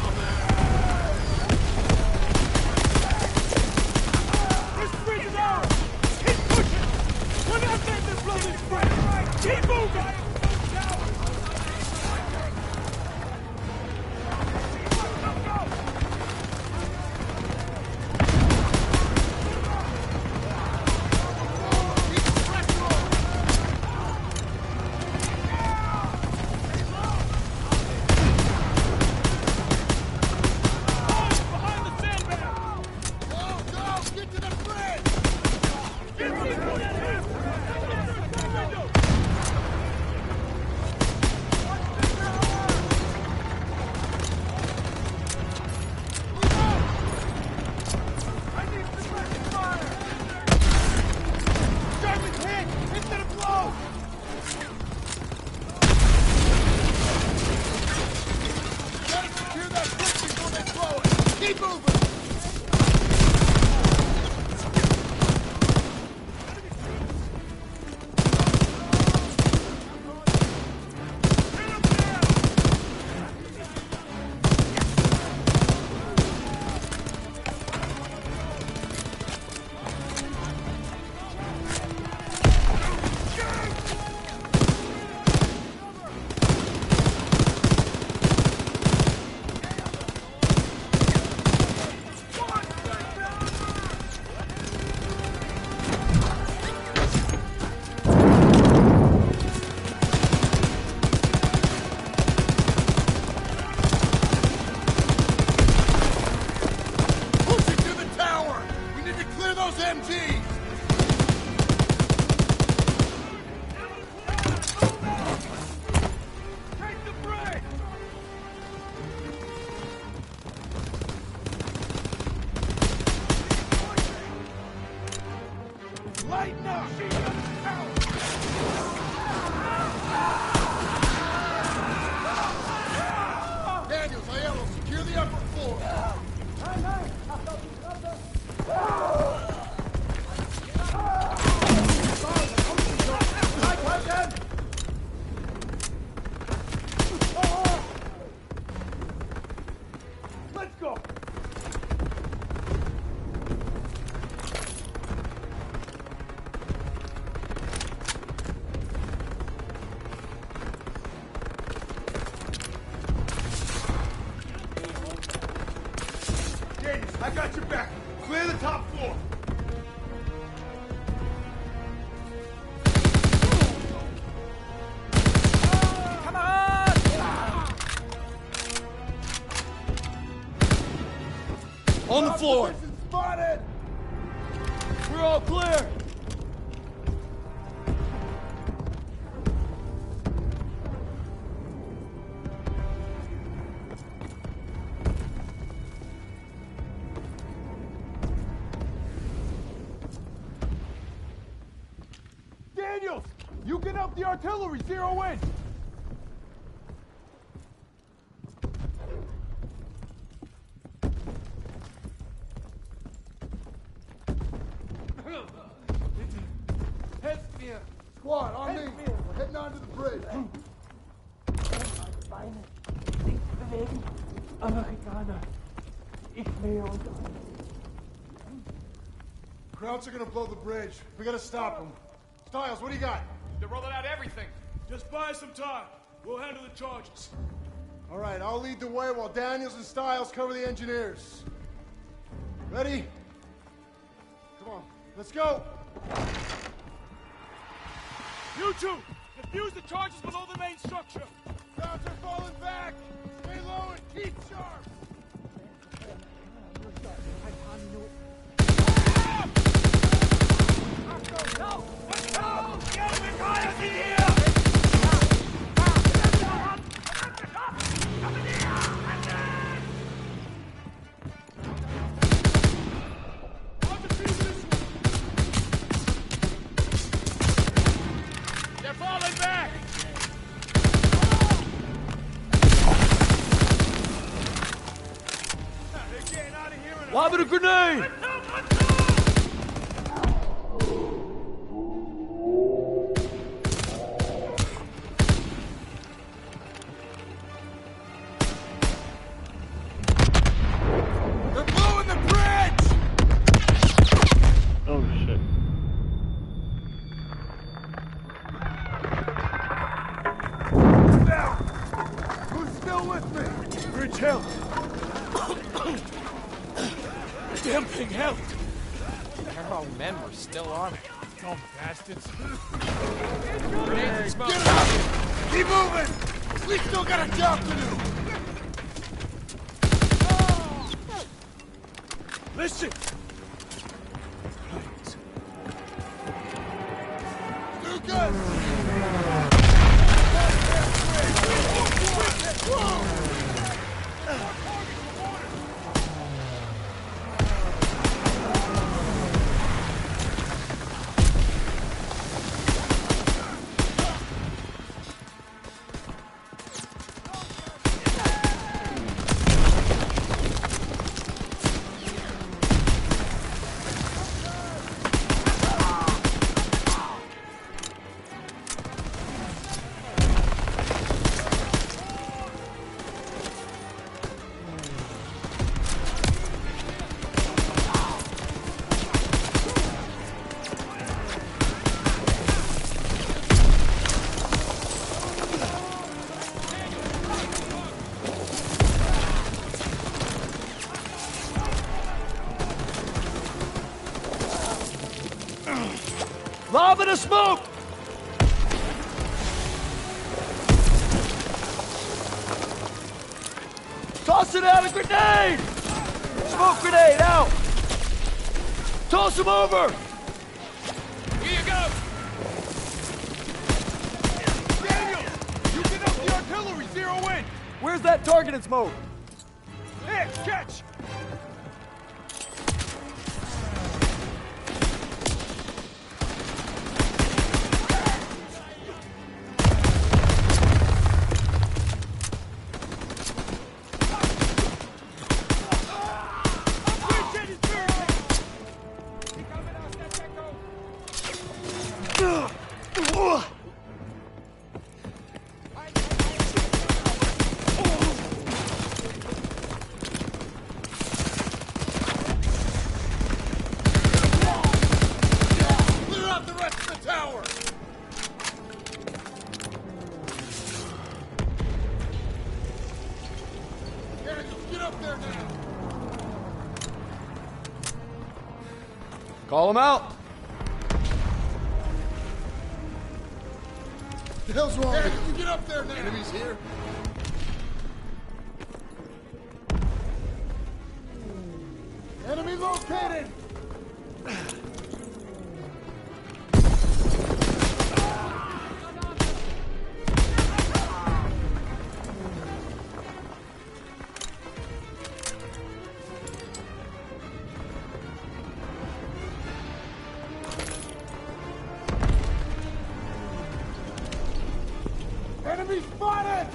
Speaker 10: This bridge is ours! Keep pushing! We're not letting this blow this bridge! Keep moving! Behind the sandbag!
Speaker 7: Go, go! Get to the bridge!
Speaker 10: Get to the bridge! I need suppression fire! German's hit! Into the blow!
Speaker 7: Gotta secure that bridge before they throw it! Keep moving! Push it to the tower! We need to clear those MGs!
Speaker 10: Take the bridge! Lighten up! She's on the tower!
Speaker 4: got your back. Clear the top floor.
Speaker 10: On the floor!
Speaker 4: Spotted!
Speaker 10: We're all clear!
Speaker 4: Daniels! You get up the artillery, zero in!
Speaker 7: Squad, on me. We're heading onto the bridge.
Speaker 10: Amerikaner. Ich will uns.
Speaker 7: Krauts are gonna blow the bridge. We gotta stop them. Styles, what do you got?
Speaker 4: They're rolling out everything. Just buy us some time. We'll handle the charges.
Speaker 7: All right, I'll lead the way while Daniels and Styles cover the engineers. Ready? Come on, let's go.
Speaker 10: You two, defuse the charges below the main structure.
Speaker 7: Krauts are falling back. Stay low and keep sharp.
Speaker 10: No! No! Get the guys in here!
Speaker 4: They're falling back! They're getting out of here in a...
Speaker 10: Lob it a grenade!
Speaker 4: Damn thing helped!
Speaker 8: Our own men were still on it.
Speaker 4: Dumb bastards.
Speaker 8: Grenades and smoke.
Speaker 7: Get up! Keep moving! We still got a job to do!
Speaker 4: Listen!
Speaker 7: Lucas!
Speaker 10: Lob it a smoke! Toss it out a grenade! Smoke grenade out! Toss him over!
Speaker 4: Here you go! Daniel! You get up the artillery, zero in!
Speaker 10: Where's that target in smoke?
Speaker 4: Here, catch!
Speaker 3: Call him out!
Speaker 7: What the hell's wrong with you? Get up there now! Enemies here? Enemy located! Enemy spotted!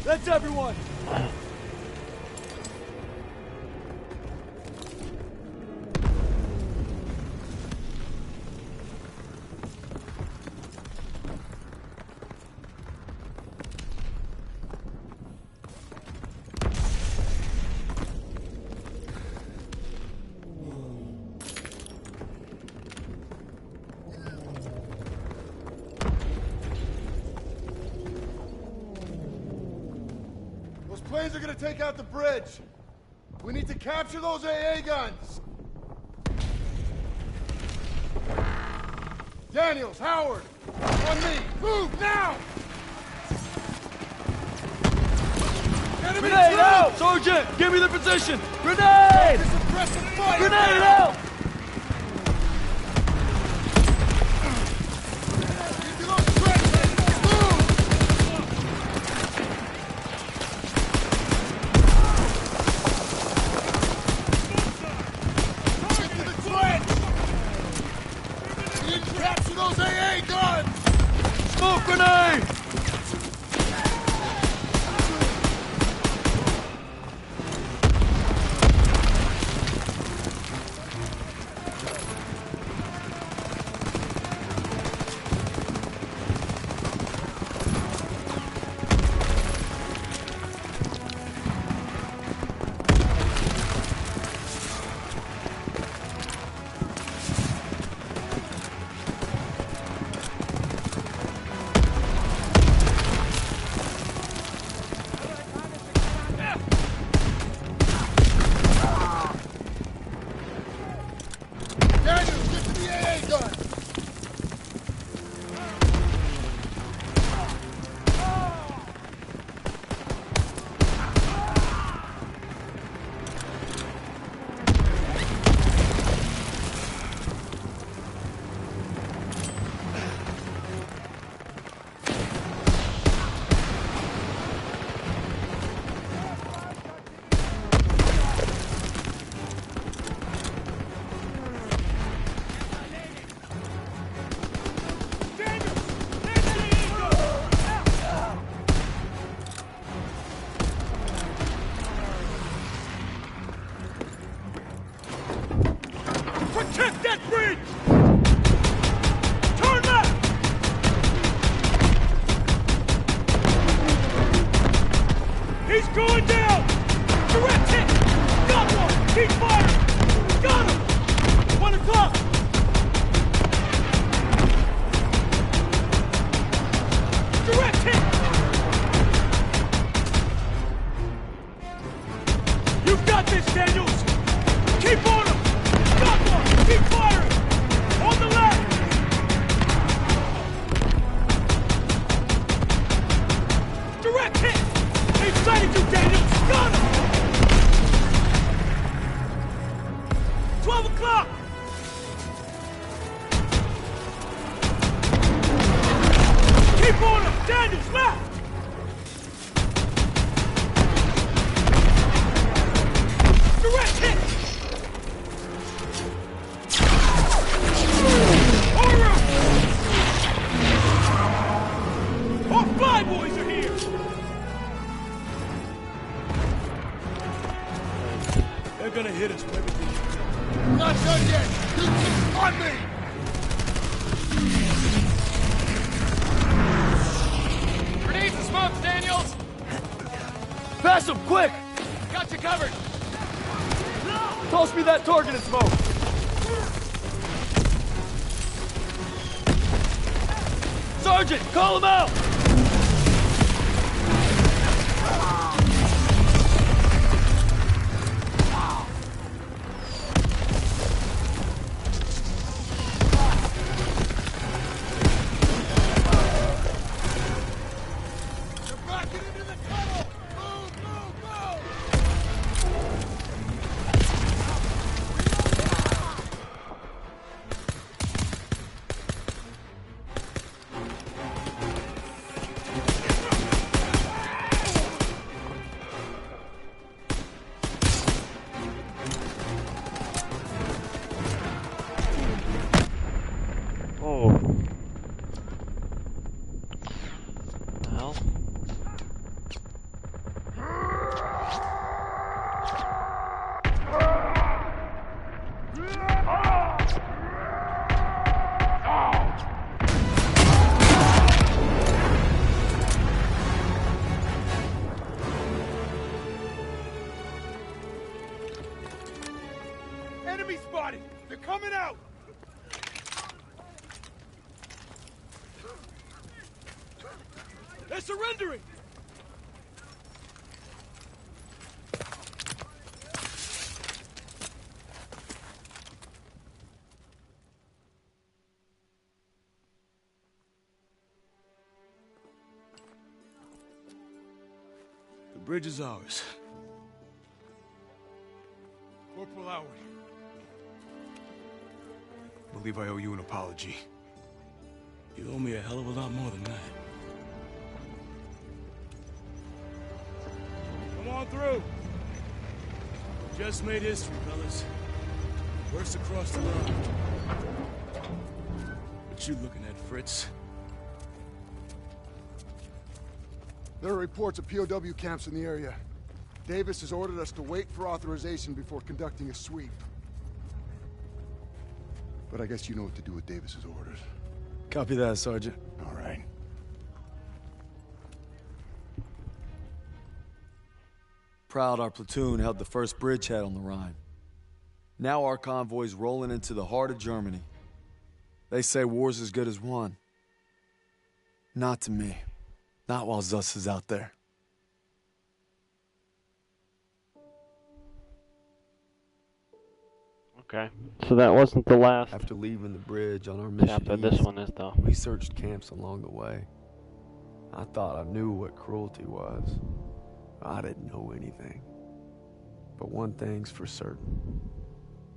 Speaker 10: That's everyone!
Speaker 7: Planes are gonna take out the bridge. We need to capture those AA guns. Daniels, Howard, on me. Move now! Enemy
Speaker 10: Grenade
Speaker 7: troops!
Speaker 10: out! Sergeant, give me the position! Grenade! Grenade out!
Speaker 7: Smoke grenade!
Speaker 10: Protect that bridge! Turn left! He's going down! Direct hit! Got one! Keep firing! Got him! 1 o'clock! Direct hit! You've got this, Daniels! Keep on him! Got one! Keep firing! On the left! Direct hit! They've sighted you, Daniels! Got him! 12 o'clock! Keep on him! Daniels, left! Direct hit!
Speaker 4: hit us with everything.
Speaker 7: We're not done yet! Keep on me!
Speaker 10: Grenades and smokes, Daniels!
Speaker 3: Pass him, quick!
Speaker 10: Got you covered!
Speaker 3: Toss me that target and smoke! Sergeant, call him out!
Speaker 4: Enemy spotted! They're coming out! They're surrendering! The bridge is ours. Corporal Howard. I believe I owe you an apology. You owe me a hell of a lot more than that. Come on through. Just made history, fellas. First across the line. What you looking at, Fritz?
Speaker 7: There are reports of POW camps in the area. Davis has ordered us to wait for authorization before conducting a sweep. But I guess you know what to do with Davis's orders.
Speaker 2: Copy that, Sergeant.
Speaker 7: All right.
Speaker 2: Proud our platoon held the first bridgehead on the Rhine. Now our convoy's rolling into the heart of Germany. They say war's as good as won. Not to me. Not while Zuss is out there.
Speaker 1: Okay, so that wasn't the last
Speaker 3: After leaving the bridge on our mission
Speaker 1: chapter. This
Speaker 3: east,
Speaker 1: one is though.
Speaker 3: we searched camps along the way. I thought I knew what cruelty was. I didn't know anything. But one thing's for certain.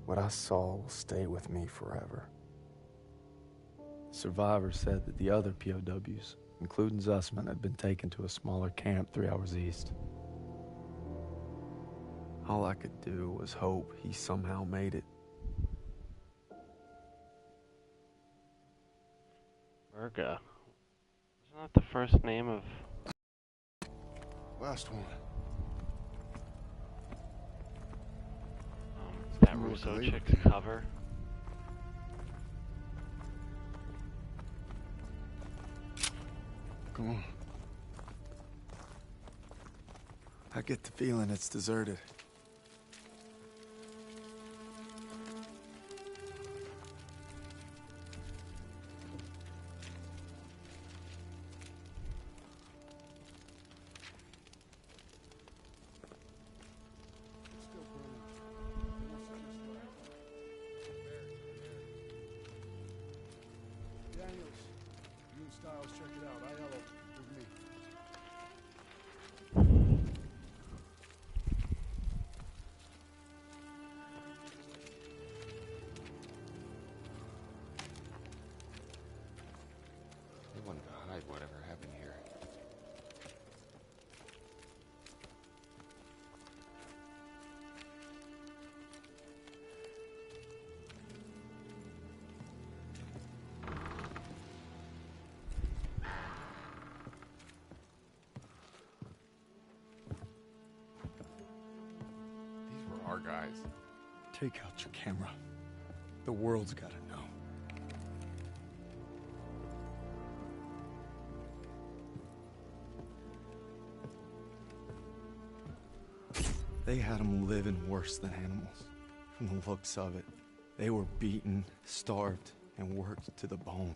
Speaker 3: What I saw will stay with me forever. Survivors said that the other POWs, including Zussman, had been taken to a smaller camp 3 hours east. All I could do was hope he somehow made it.
Speaker 1: Virga. Isn't that the first name of...
Speaker 7: Last one.
Speaker 1: that Russo chick's cover?
Speaker 7: Come on.
Speaker 2: I get the feeling it's deserted.
Speaker 7: Check it out. ILO with me.
Speaker 8: They wanted to hide whatever happened here. These were our guys.
Speaker 2: Take out your camera. The world's gotta know. They had them living worse than animals. From the looks of it, they were beaten, starved, and worked to the bone.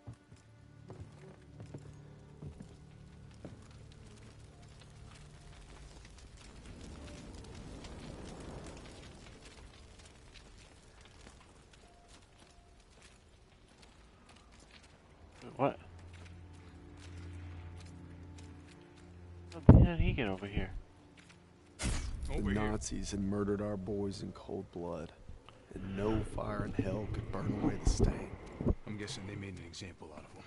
Speaker 1: What? How did he get over here?
Speaker 2: The Nazis had murdered our boys in cold blood, and no fire in hell could burn away the stain.
Speaker 4: I'm guessing they made an example out of him.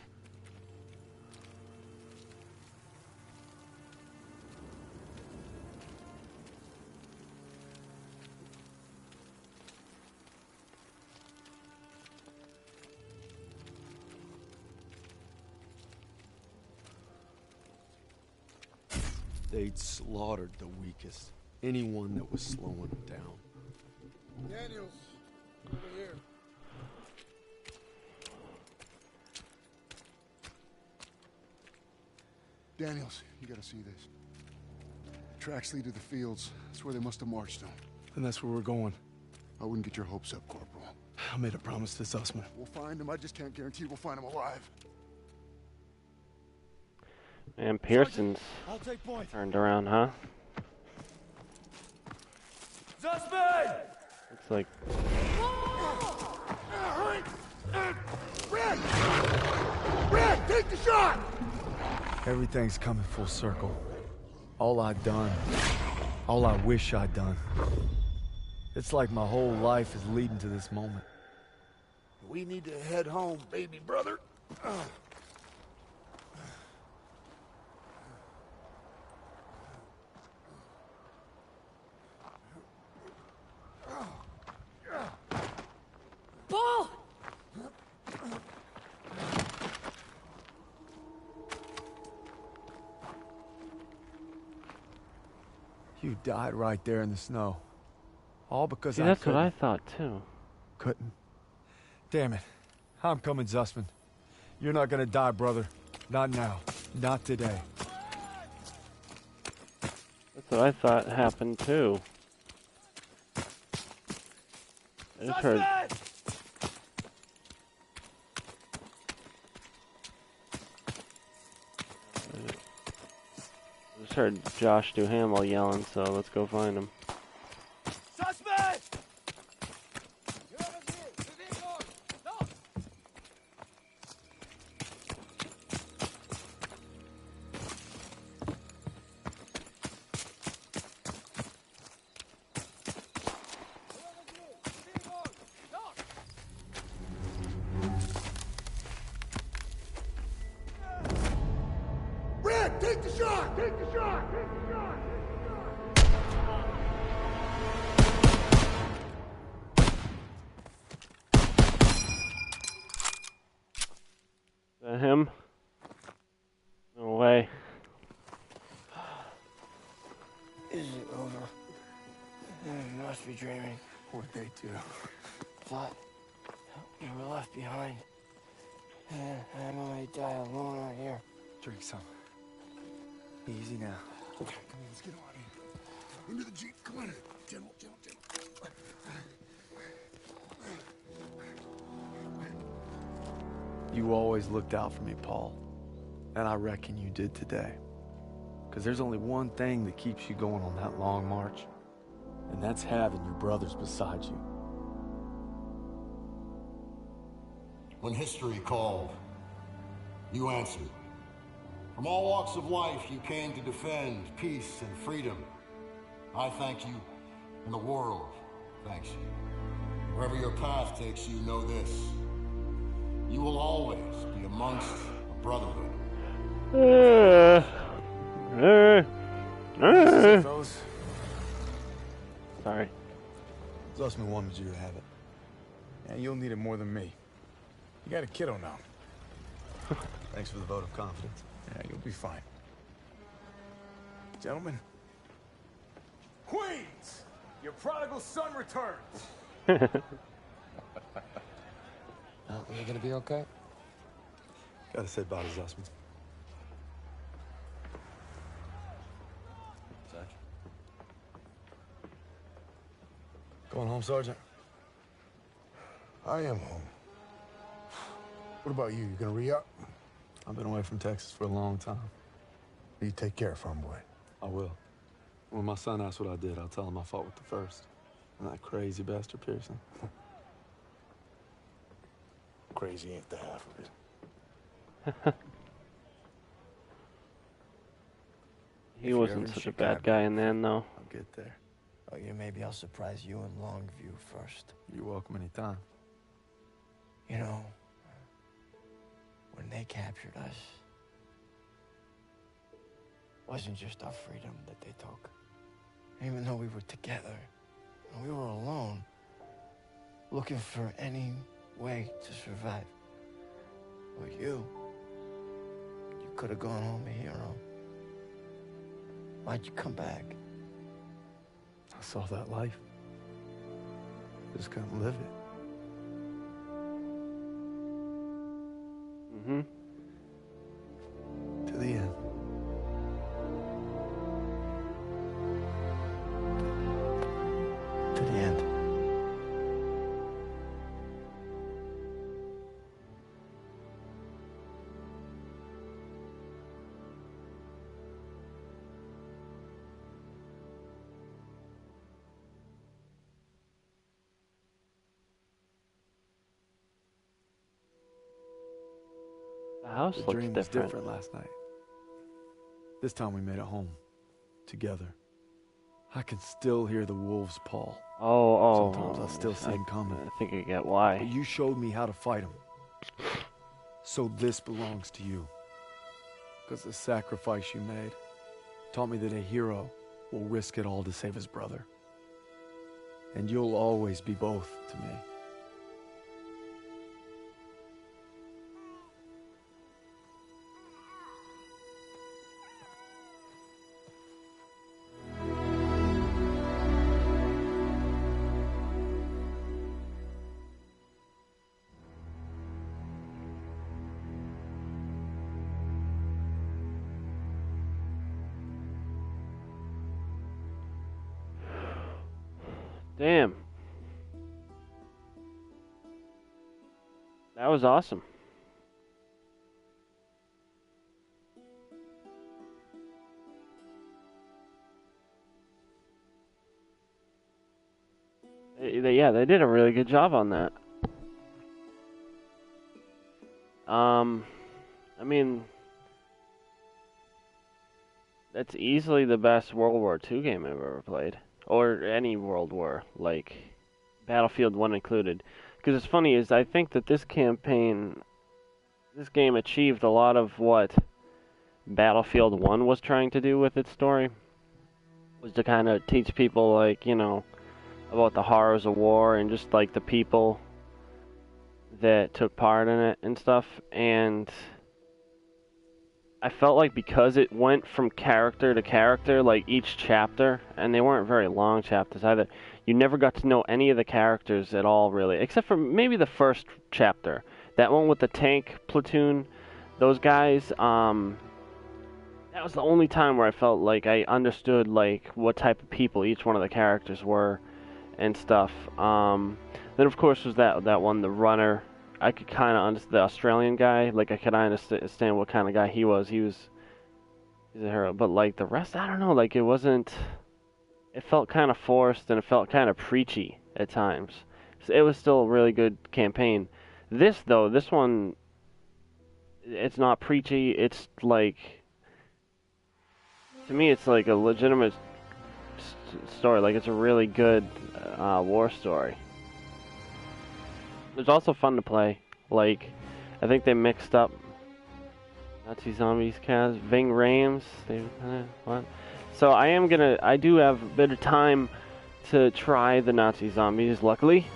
Speaker 2: They'd slaughtered the weakest, anyone that was slowing them down.
Speaker 7: Daniels, over here. Daniels, you gotta see this. Tracks lead to the fields. That's where they must have marched them.
Speaker 2: And that's where we're going.
Speaker 7: I wouldn't get your hopes up, Corporal.
Speaker 2: I made a promise to Zussman.
Speaker 7: We'll find him. I just can't guarantee we'll find him alive.
Speaker 1: And Pearson's turned around, huh?
Speaker 10: Zussman!
Speaker 1: Looks like...
Speaker 7: Red, take the shot!
Speaker 2: Everything's coming full circle. All I've done. All I wish I'd done. It's like my whole life is leading to this moment.
Speaker 7: We need to head home, baby brother.
Speaker 13: Paul!
Speaker 2: You died right there in the snow. All because
Speaker 1: See,
Speaker 2: I
Speaker 1: that's
Speaker 2: couldn't.
Speaker 1: what I thought, too.
Speaker 2: Couldn't. Damn it. I'm coming, Zussman. You're not gonna die, brother. Not now. Not today.
Speaker 1: That's what I thought happened, too. I just heard... I just heard Josh Duhamel yelling, so let's go find him.
Speaker 10: Suspect!
Speaker 7: Red, take the shot! Take the shot! Take the shot!
Speaker 1: Is that him? No way.
Speaker 5: Is it over? You must be dreaming.
Speaker 2: What'd they do?
Speaker 5: Thought you were left behind. And I might die alone out here.
Speaker 2: Drink some. Easy now.
Speaker 7: Come on, let's get on here. Into the Jeep. Come on. Gentle, gentle, gentle.
Speaker 2: You always looked out for me, Paul. And I reckon you did today. Because there's only one thing that keeps you going on that long march. And that's having your brothers beside you.
Speaker 14: When history called, you answered. From all walks of life, you came to defend peace and freedom. I thank you, and the world thanks you. Wherever your path takes you, know this. You will always be amongst a brotherhood.
Speaker 1: Sorry.
Speaker 2: Zussman wanted you to have it.
Speaker 4: Yeah, you'll need it more than me. You got a kiddo now.
Speaker 2: Thanks for the vote of confidence.
Speaker 4: Yeah, you'll be fine. Gentlemen. Queens! Your prodigal son returns!
Speaker 8: You gonna be okay?
Speaker 3: Gotta say bye to Zussman. Zach? Going home, Sergeant?
Speaker 7: I am home. What about you? You gonna re-up?
Speaker 3: I've been away from Texas for a long time.
Speaker 7: You take care, farm boy.
Speaker 3: I will. When my son asks what I did, I'll tell him I fought with the first. And that crazy bastard Pearson.
Speaker 7: Crazy ain't the half of it.
Speaker 1: He wasn't such a bad guy in the end, though.
Speaker 2: I'll get there.
Speaker 5: Oh, yeah, maybe I'll surprise you in Longview first.
Speaker 3: You're welcome anytime.
Speaker 5: You know, when they captured us, it wasn't just our freedom that they took. Even though we were together, and we were alone, looking for any way to survive. But you could have gone home a hero. Why'd you come back?
Speaker 3: I saw that life. Just couldn't live it.
Speaker 1: Mm-hmm.
Speaker 3: To the end.
Speaker 5: To the end.
Speaker 1: The house
Speaker 2: The
Speaker 1: looks
Speaker 2: dream was
Speaker 1: different.
Speaker 2: different last night. This time we made it home. Together. I can still hear the wolves' paw.
Speaker 1: Oh.
Speaker 2: Sometimes I still see them coming.
Speaker 1: I think I get why.
Speaker 2: But you showed me how to fight them. So this belongs to you. Because the sacrifice you made taught me that a hero will risk it all to save his brother. And you'll always be both to me.
Speaker 1: Damn. That was awesome. Yeah, they did a really good job on that. I mean, that's easily the best World War II game I've ever played. Or any World War, like Battlefield 1 included. Because it's funny is I think that this campaign, this game achieved a lot of what Battlefield 1 was trying to do with its story. Was to kind of teach people, like, you know, about the horrors of war and just like the people that took part in it and stuff. And I felt like because it went from character to character, like each chapter, and they weren't very long chapters either, you never got to know any of the characters at all, really, except for maybe the first chapter. That one with the tank platoon, those guys, that was the only time where I felt like I understood, like, what type of people each one of the characters were and stuff. Then, of course, was that one, the runner. I could kind of understand the Australian guy. Like, I could understand what kind of guy he was. He's a hero. But, like, the rest, I don't know. Like, it wasn't... It felt kind of forced, and it felt kind of preachy at times. So it was still a really good campaign. This, though, this one... It's not preachy. It's, like... To me, it's, like, a legitimate story. Like, it's a really good war story. It's also fun to play. Like, I think they mixed up Nazi Zombies cast, Ving Rhames. What? So I do have a bit of time to try the Nazi Zombies, luckily.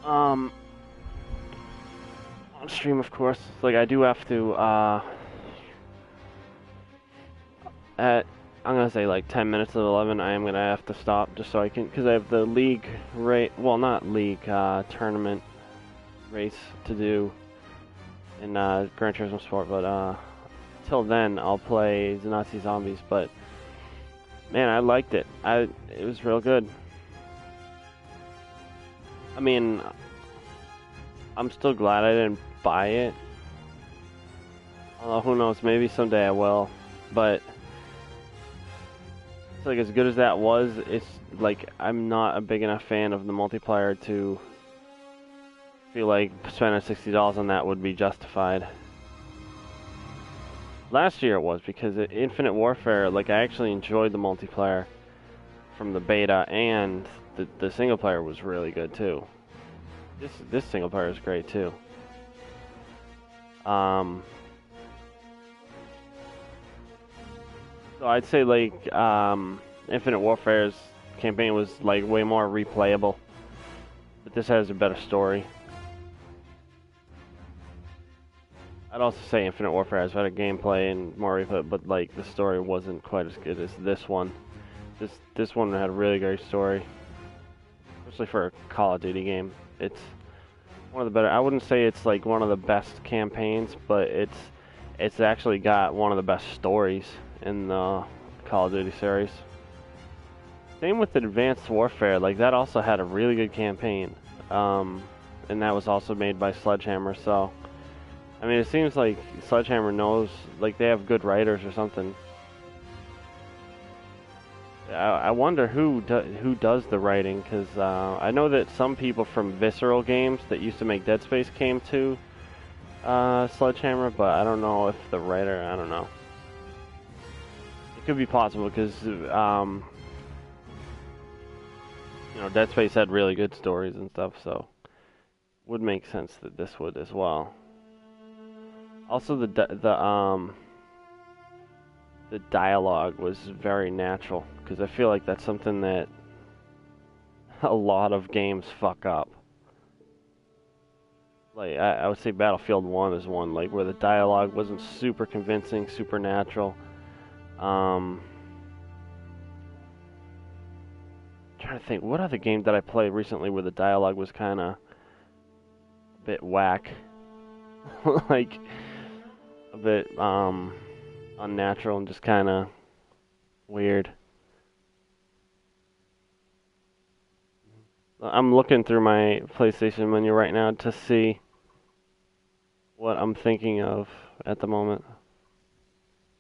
Speaker 1: On stream, of course. Like, I do have to, I'm gonna say like 10 minutes of 11, I am gonna have to stop just so I can, because I have the league well, not league, tournament race to do in Gran Turismo Sport, but till then I'll play the Nazi Zombies. But man, I liked it. It was real good. I mean, I'm still glad I didn't buy it. Although, who knows, maybe someday I will. But it's like, as good as that was, it's like I'm not a big enough fan of the multiplayer to feel like spending $60 on that would be justified. Last year it was, because Infinite Warfare, like, I actually enjoyed the multiplayer from the beta, and the single player was really good too. This single player is great too. So I'd say, like, Infinite Warfare's campaign was like way more replayable, but this has a better story. I'd also say Infinite Warfare has better gameplay and more replay, but like the story wasn't quite as good as this one. This one had a really great story, especially for a Call of Duty game. It's one of the better. I wouldn't say it's like one of the best campaigns, but it's actually got one of the best stories in the Call of Duty series. Same with Advanced Warfare, like that also had a really good campaign, and that was also made by Sledgehammer. So, I mean, it seems like Sledgehammer knows, like they have good writers or something. I wonder who does the writing, because I know that some people from Visceral Games that used to make Dead Space came to Sledgehammer, but I don't know if the writer, I don't know. It could be possible, because you know, Dead Space had really good stories and stuff, so would make sense that this would as well. Also, the dialogue was very natural, because I feel like that's something that a lot of games fuck up. Like, I would say Battlefield 1 is one, like, where the dialogue wasn't super convincing, super natural. Trying to think, what other game did I play recently where the dialogue was kind of a bit whack? Like, a bit unnatural and just kind of weird. I'm looking through my PlayStation menu right now to see what I'm thinking of at the moment.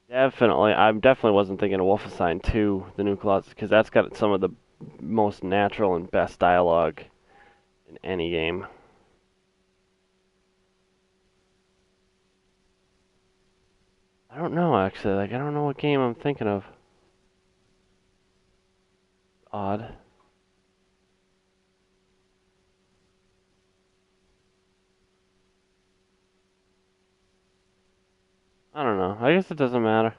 Speaker 1: Definitely, I definitely wasn't thinking of Wolfenstein 2, The New Colossus, because that's got some of the most natural and best dialogue in any game. I don't know, actually. Like, I don't know what game I'm thinking of. Odd. I don't know. I guess it doesn't matter.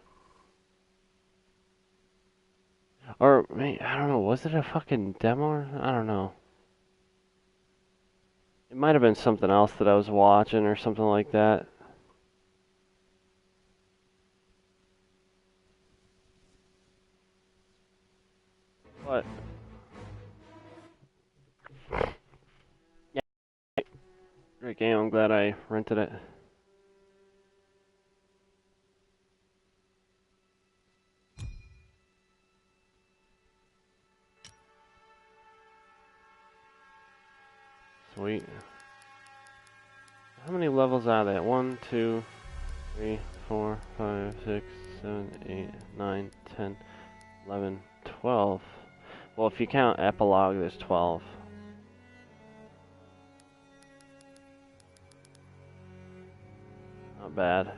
Speaker 1: Or, I don't know. Was it a fucking demo? Or, I don't know. It might have been something else that I was watching or something like that. But yeah, great game. I'm glad I rented it. Sweet. How many levels are there? 1, 2, 3, 4, 5, 6, 7, 8, 9, 10, 11, 12. Well, if you count epilogue, there's 12. Not bad.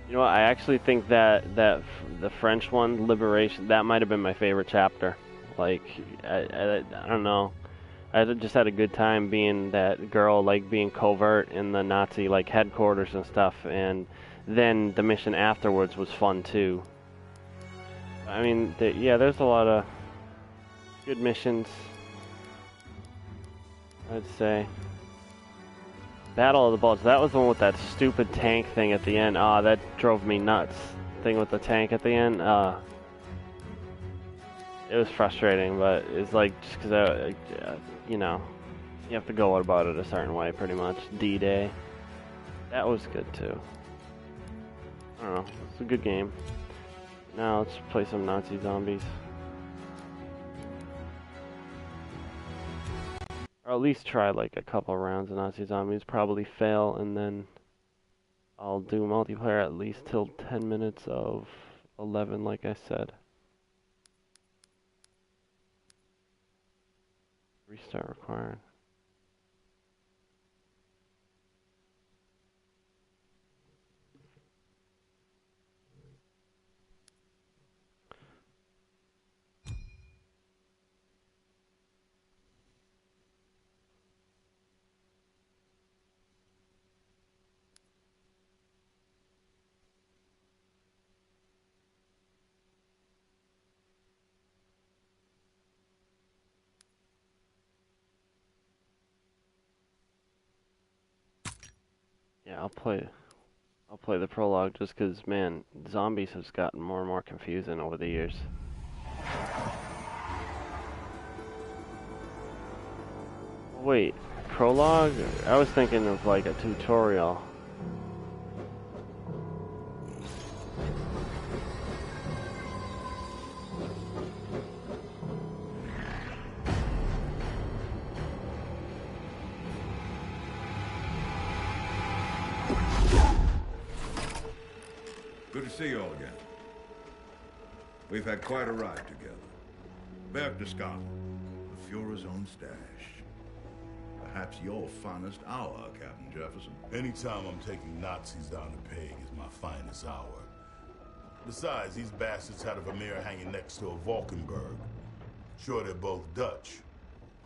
Speaker 1: You know what? I actually think that the French one, Liberation, that might have been my favorite chapter. Like, I don't know. I just had a good time being that girl, like being covert in the Nazi like headquarters and stuff, and then the mission afterwards was fun too. I mean, yeah, there's a lot of good missions, I'd say. Battle of the Bulge. That was the one with that stupid tank thing at the end. Ah, that drove me nuts. Thing with the tank at the end. It was frustrating, but it's like just because you know, you have to go about it a certain way, pretty much. D-Day. That was good too. I don't know. It's a good game. Now let's play some Nazi zombies. Or at least try like a couple rounds of Nazi zombies. Probably fail, and then I'll do multiplayer at least till 10 minutes of 11, like I said. Restart required. Yeah, I'll play the prologue just because, man, zombies has gotten more and more confusing over the years. Wait, prologue? I was thinking of like a tutorial.
Speaker 15: Good to see you all again. We've had quite a ride together. Berchtesgaden, the Fuhrer's own stash. Perhaps your finest hour, Captain Jefferson.
Speaker 16: Anytime I'm taking Nazis down the peg is my finest hour. Besides, these bastards had a Vermeer hanging next to a Valkenburg. Sure, they're both Dutch,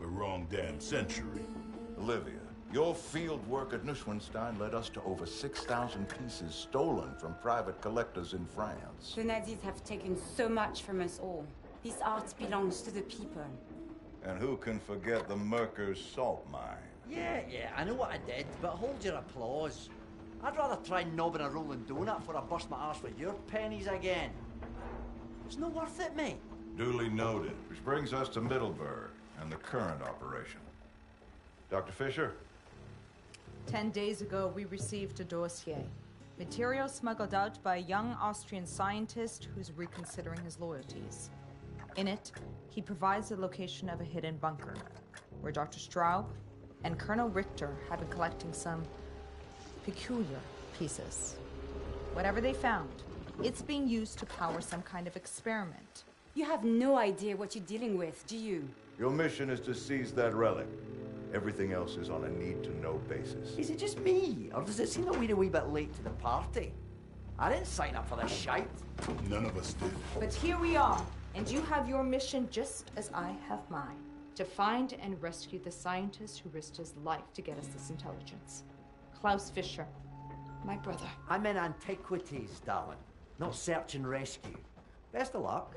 Speaker 16: but wrong damn century.
Speaker 15: Olivia, your field work at Neuschwanstein led us to over 6,000 pieces stolen from private collectors in France.
Speaker 17: The Nazis have taken so much from us all. This art belongs to the people.
Speaker 15: And who can forget the Merker's salt mine?
Speaker 18: Yeah, I know what I did, but hold your applause. I'd rather try knobbing a rolling donut before I bust my arse with your pennies again. It's not worth it, mate.
Speaker 15: Duly noted. Which brings us to Middleburg and the current operation. Dr. Fisher?
Speaker 19: 10 days ago, we received a dossier. Material smuggled out by a young Austrian scientist who's reconsidering his loyalties. In it, he provides the location of a hidden bunker, where Dr. Straub and Colonel Richter have been collecting some peculiar pieces. Whatever they found, it's being used to power some kind of experiment.
Speaker 17: You have no idea what you're dealing with, do you?
Speaker 15: Your mission is to seize that relic. Everything else is on a need-to-know basis.
Speaker 18: Is it just me, or does it seem that we're a wee bit late to the party? I didn't sign up for this shite.
Speaker 16: None of us did.
Speaker 19: But here we are, and you have your mission just as I have mine. To find and rescue the scientist who risked his life to get us this intelligence. Klaus Fischer, my brother.
Speaker 18: I'm in antiquities, darling, not search and rescue. Best of luck.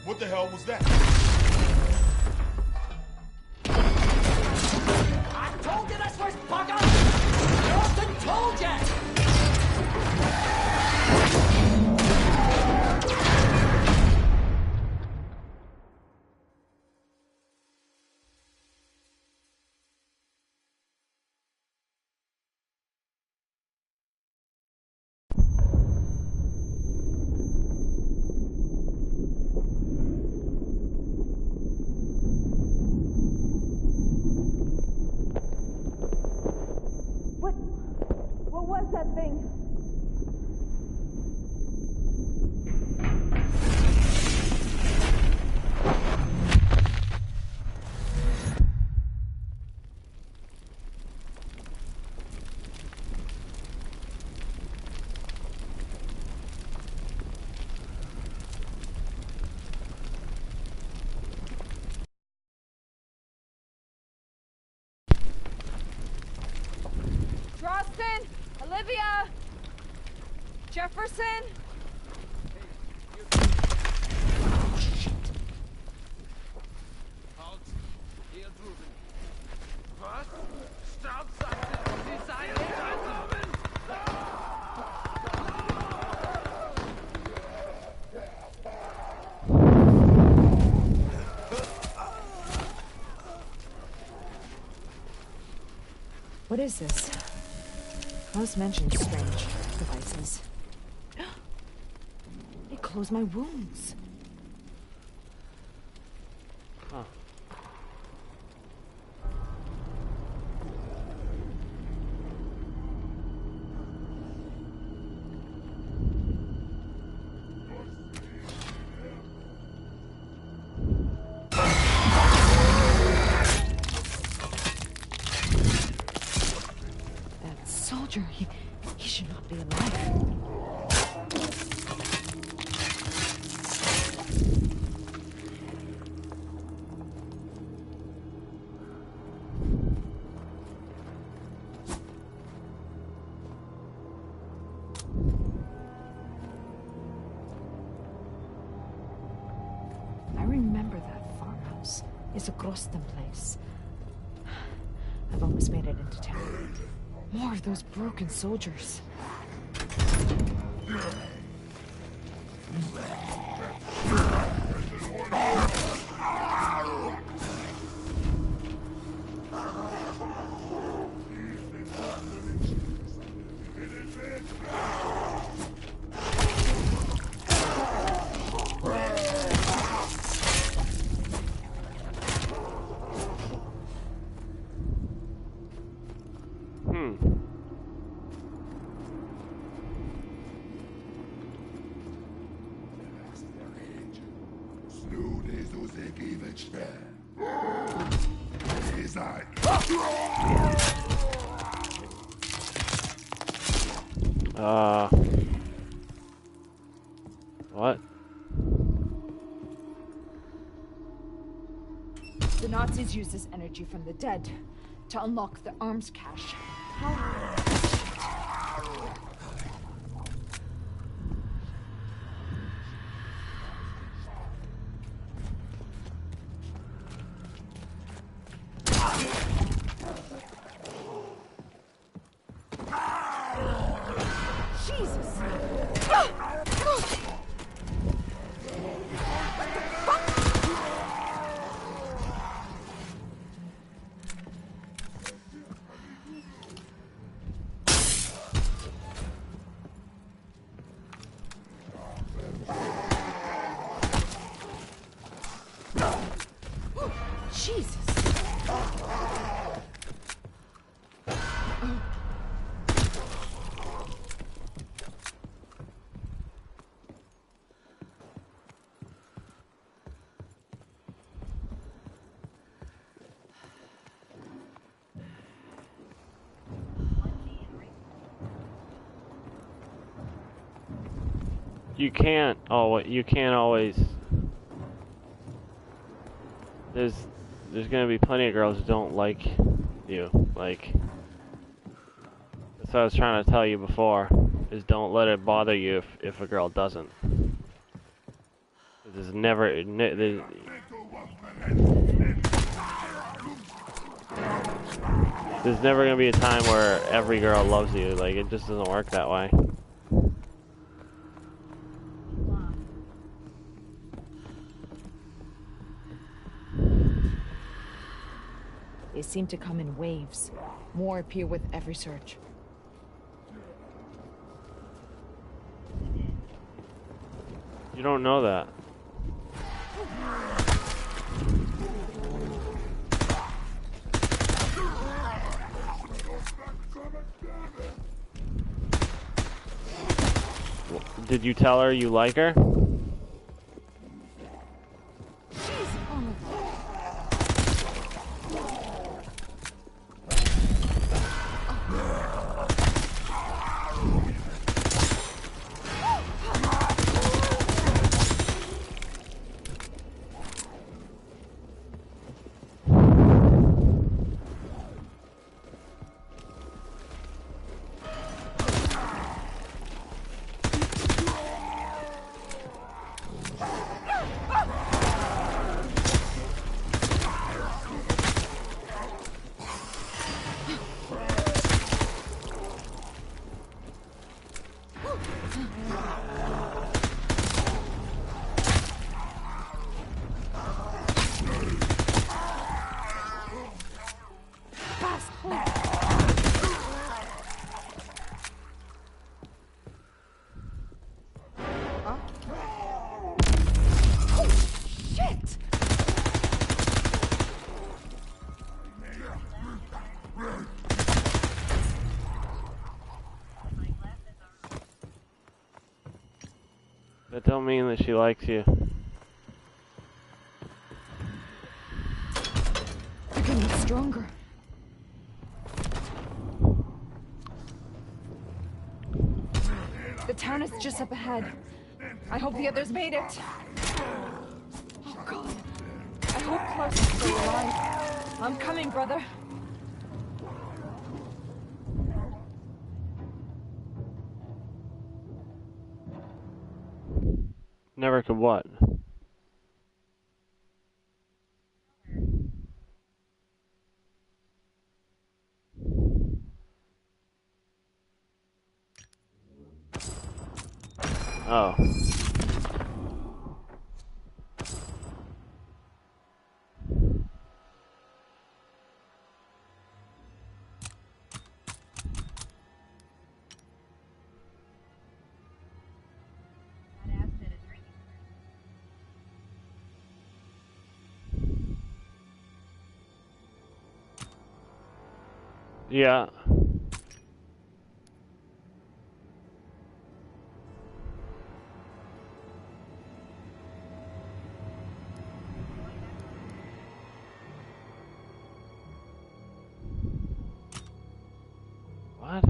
Speaker 16: What the hell was that?
Speaker 18: I told you this was bugger! Norton told you!
Speaker 19: What was that thing? Roston! Olivia! Jefferson!
Speaker 20: Halt! Hier drüben.
Speaker 19: What is this? Most mentioned strange devices. They close my wounds.
Speaker 1: Huh.
Speaker 19: That soldier, he should not be alive. I remember that farmhouse. It's a Groston place. I've almost made it into town. More of those broken soldiers.
Speaker 1: What?
Speaker 19: The Nazis use this energy from the dead to unlock the arms cache. How?
Speaker 1: You can't always. There's gonna be plenty of girls who don't like you. Like, that's what I was trying to tell you before. Is don't let it bother you if a girl doesn't. There's never there's never gonna be a time where every girl loves you. Like, it just doesn't work that way.
Speaker 19: They seem to come in waves. More appear with every search.
Speaker 1: You don't know that. Did you tell her you like her? That don't mean that she likes you.
Speaker 20: You're getting stronger. The town is just up ahead. I hope the others made it. Oh, God. I hope Klaus is still alive. I'm coming, brother.
Speaker 1: Never could what? Oh. Yeah. What?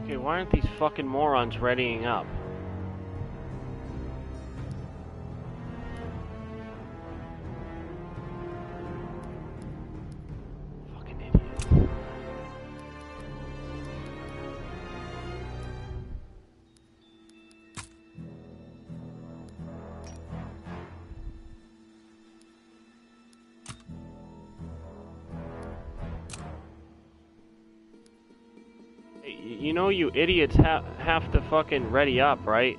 Speaker 1: Okay, why aren't these fucking morons readying up? Fucking idiots. you know you idiots have to fucking ready up, right?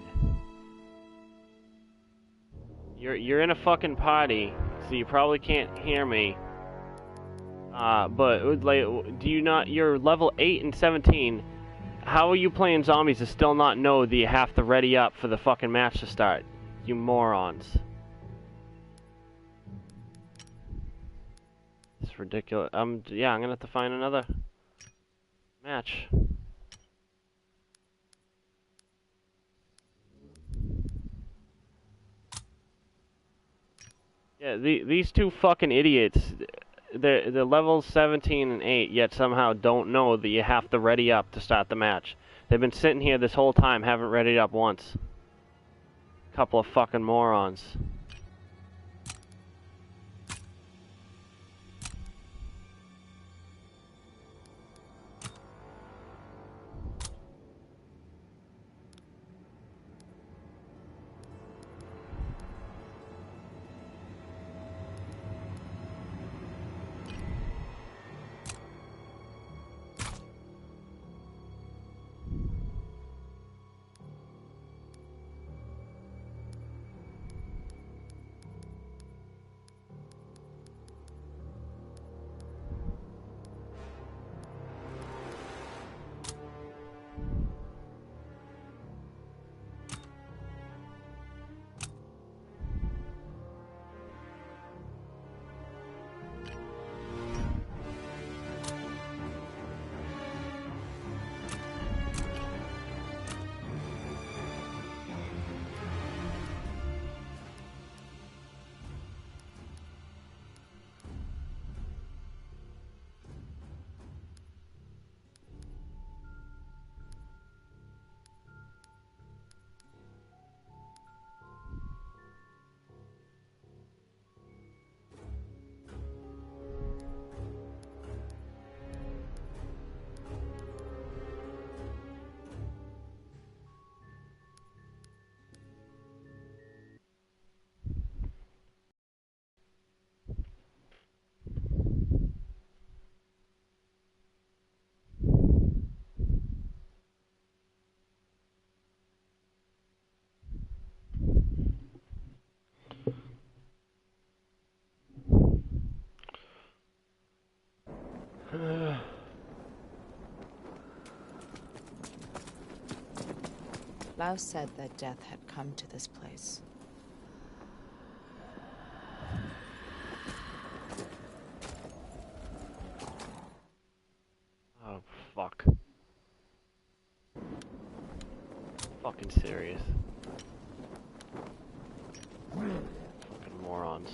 Speaker 1: You're in a fucking party, so you probably can't hear me. But like, do you not? You're level 8 and 17. How are you playing zombies to still not know that you have to ready up for the fucking match to start? You morons. It's ridiculous. Yeah, I'm gonna have to find another match. Yeah, these two fucking idiots, they're levels 17 and 8, yet somehow don't know that you have to ready up to start the match. They've been sitting here this whole time, haven't readied up once. Couple of fucking morons.
Speaker 13: Lau said that death had come to this place.
Speaker 1: Oh, fuck. Fucking serious. Fucking morons.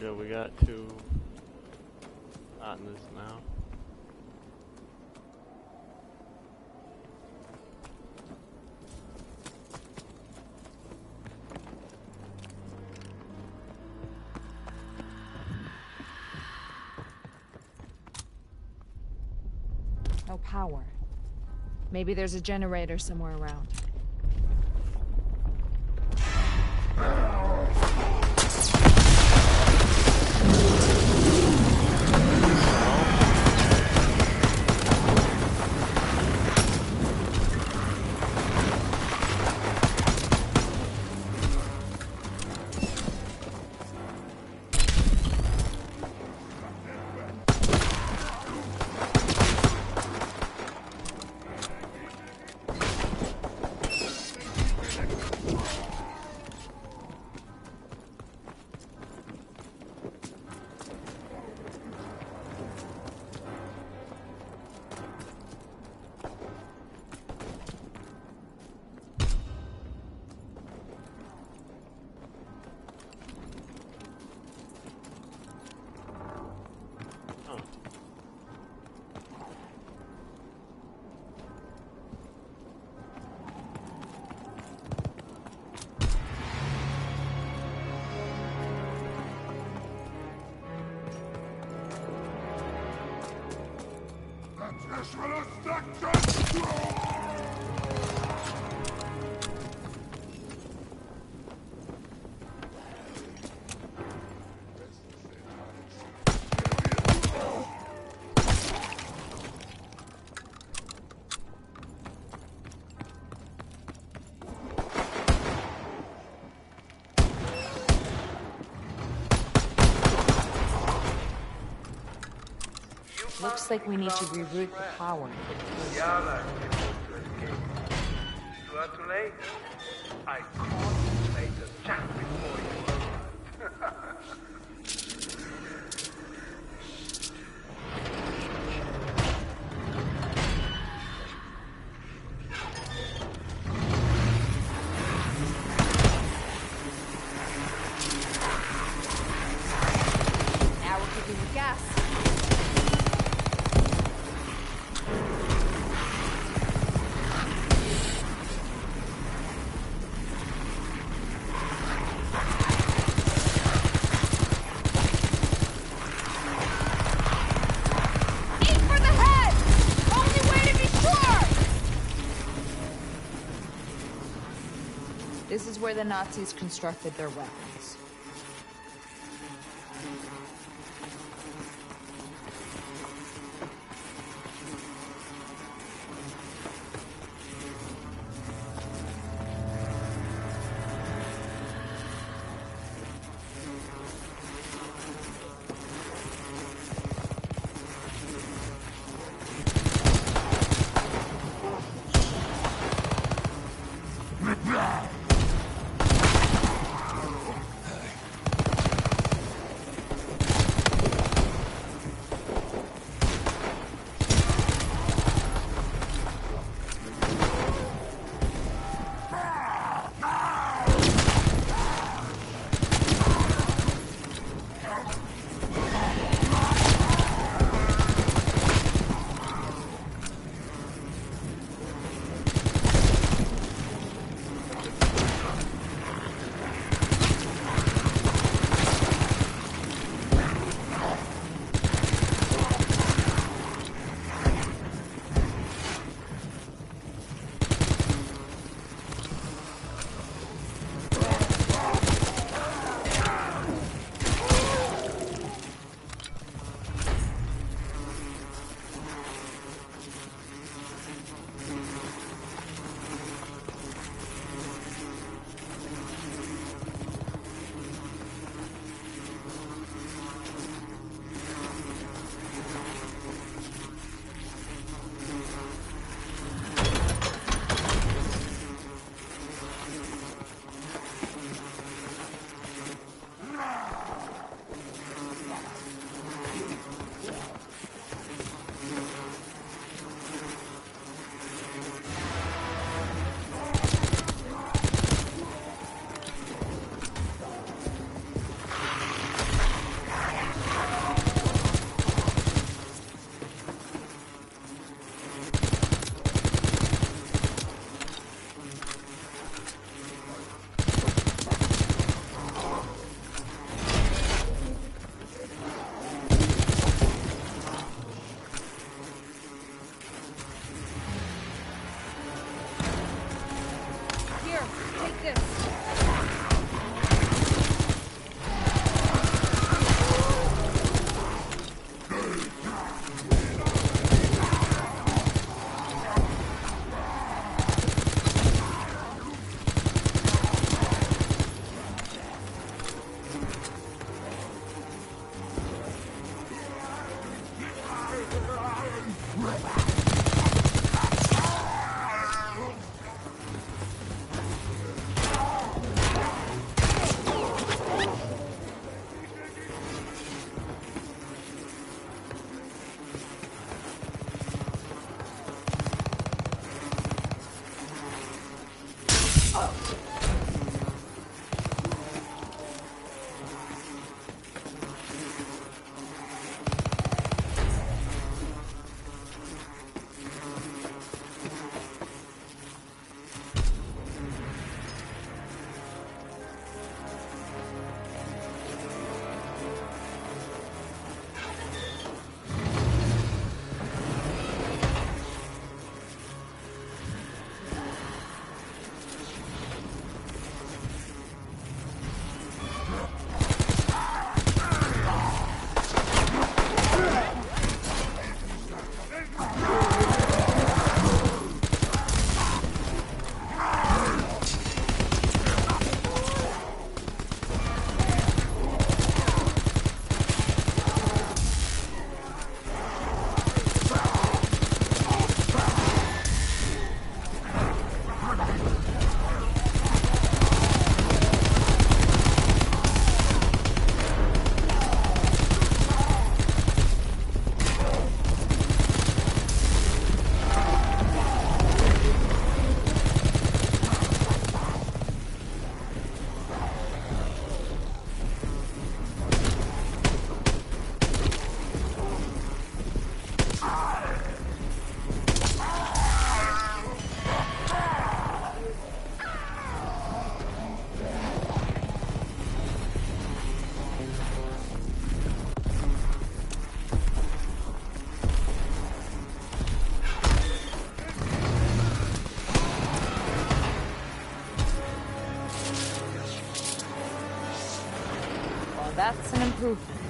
Speaker 1: good. We got 2 on this now.
Speaker 20: No power. Maybe there's a generator somewhere around. Looks like we need to reroute the power.
Speaker 10: You are too late. I contemplated just before you arrived.
Speaker 20: Now we're cooking with gas. This is where the Nazis constructed their weapons. this. That's an improvement.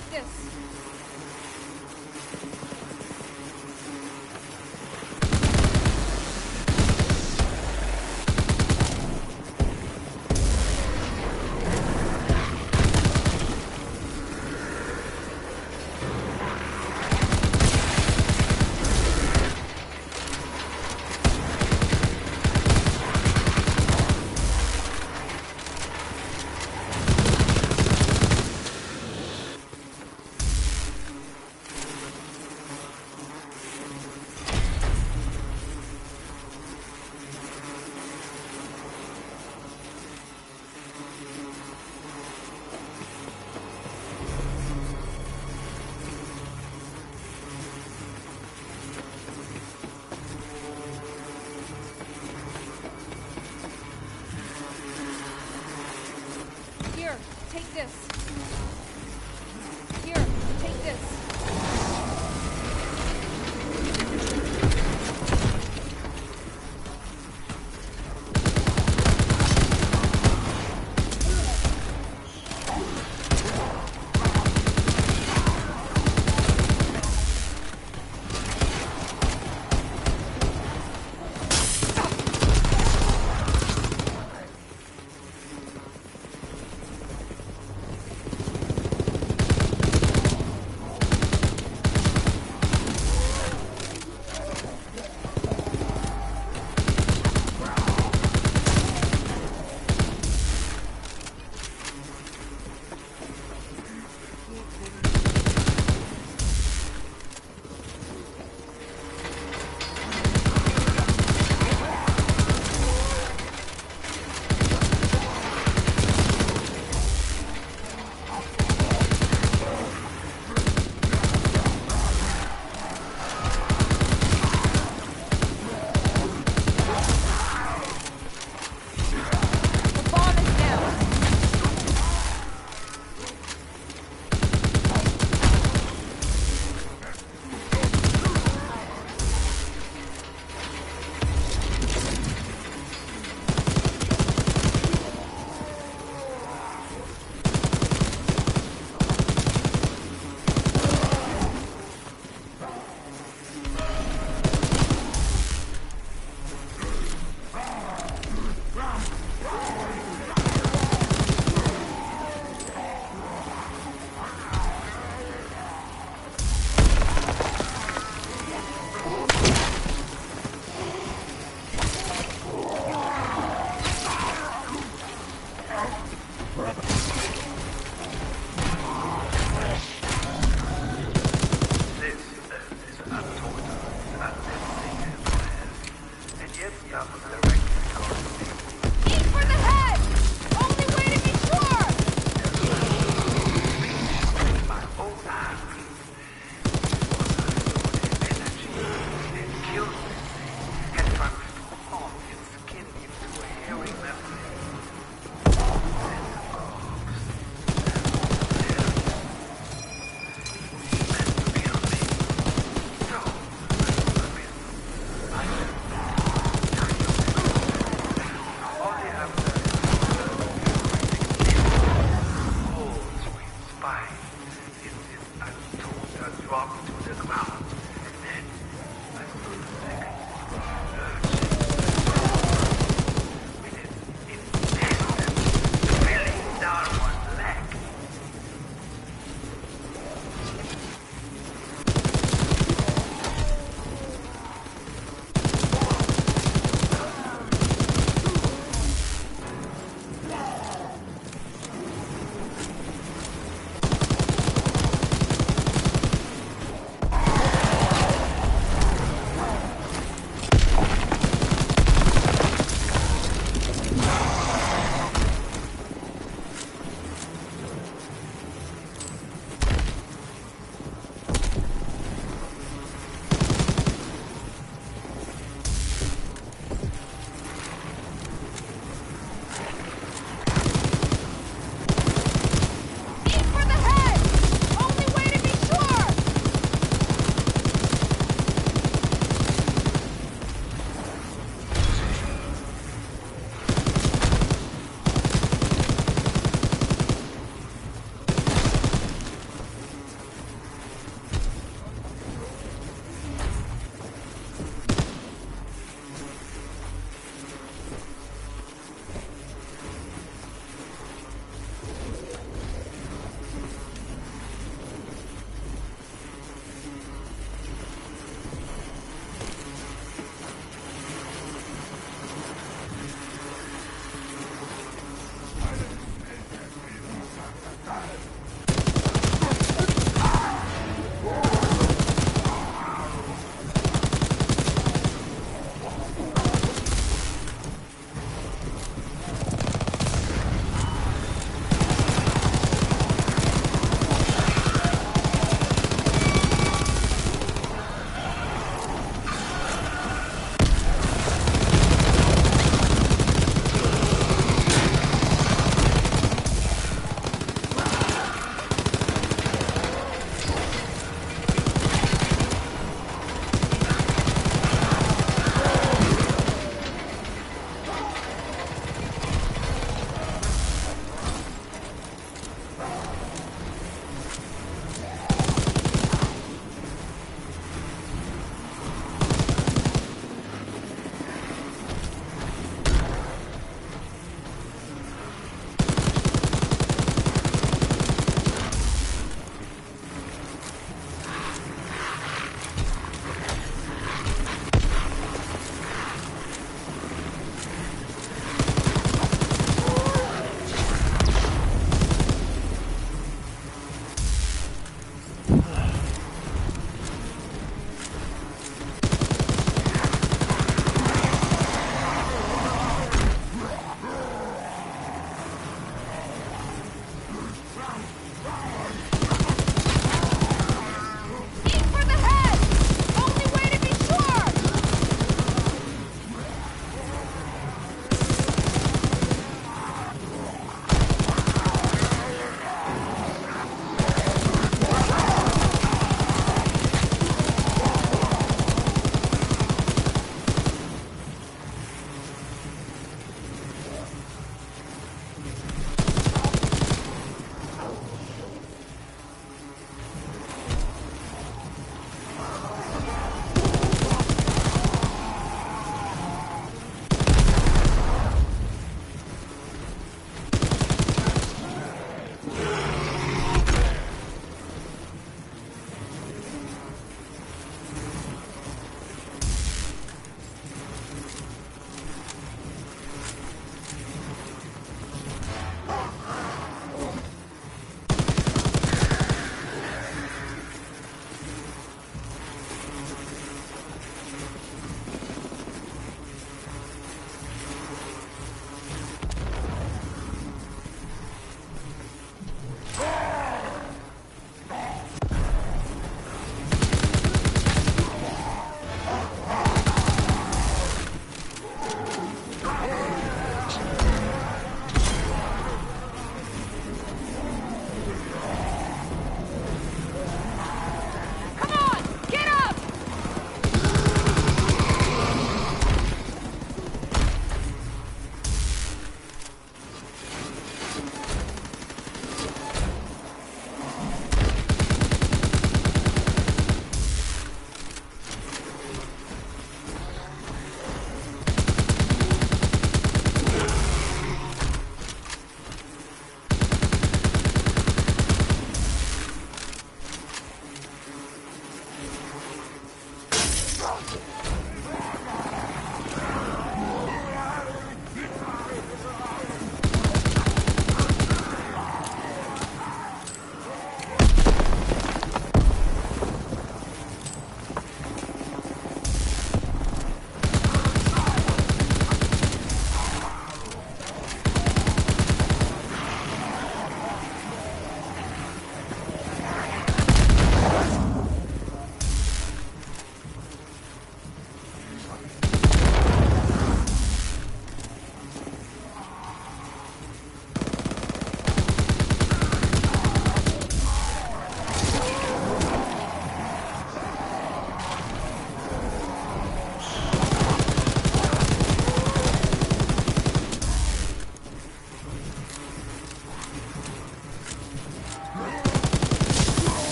Speaker 20: take this. Here, take this. Here, take this.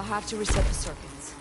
Speaker 20: I'll have to reset the circuits.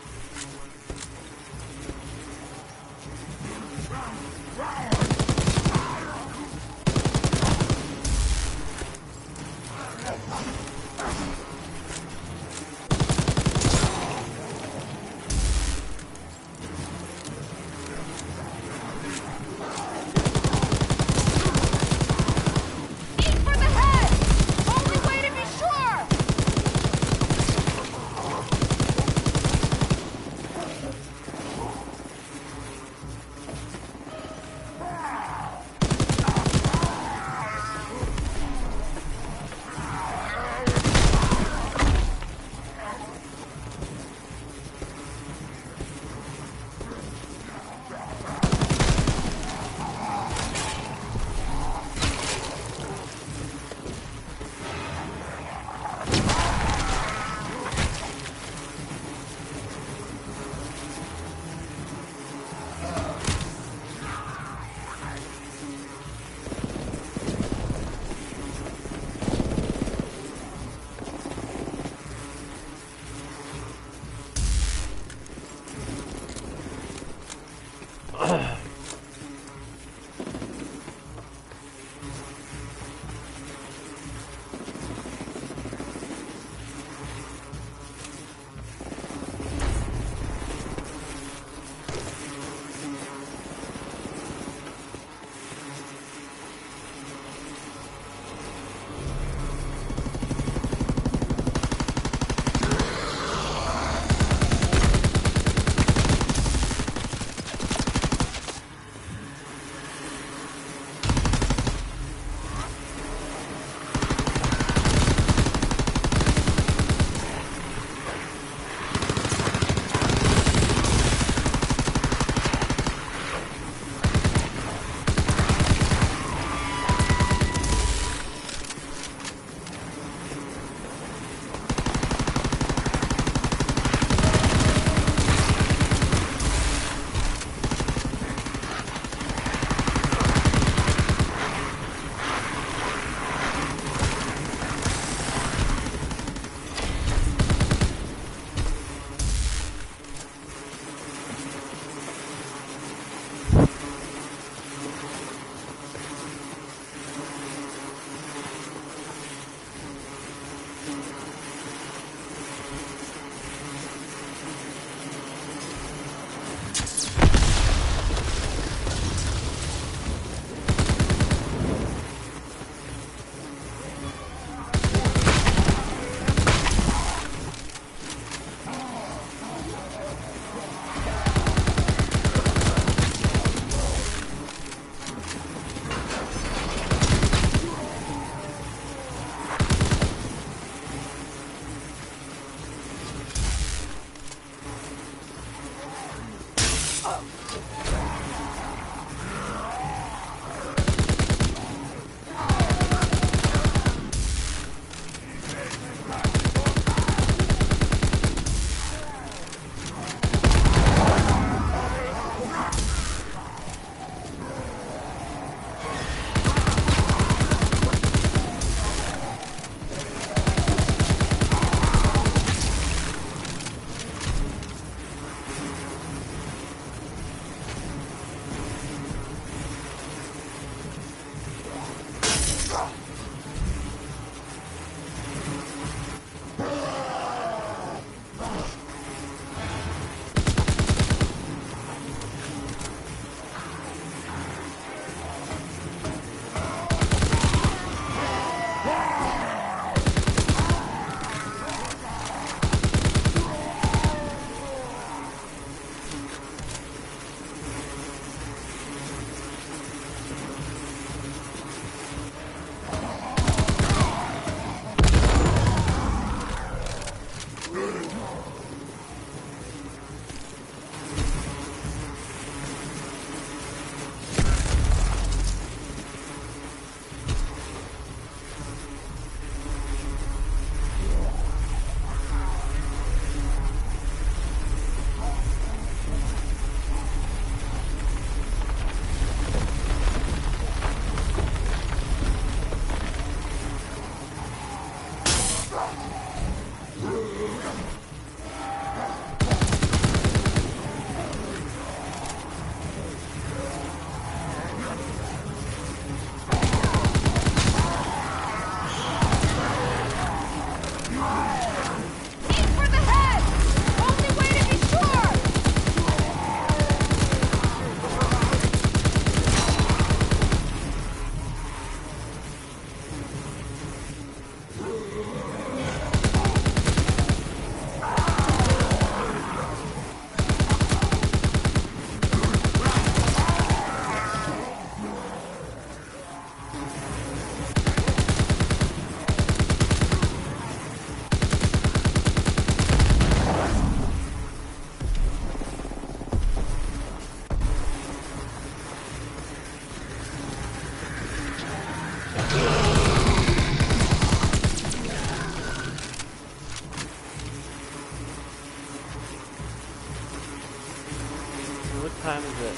Speaker 1: What time is it?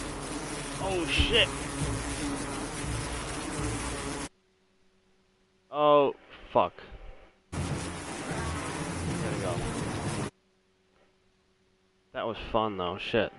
Speaker 1: Oh shit! Oh, fuck. Gotta go. That was fun though, shit.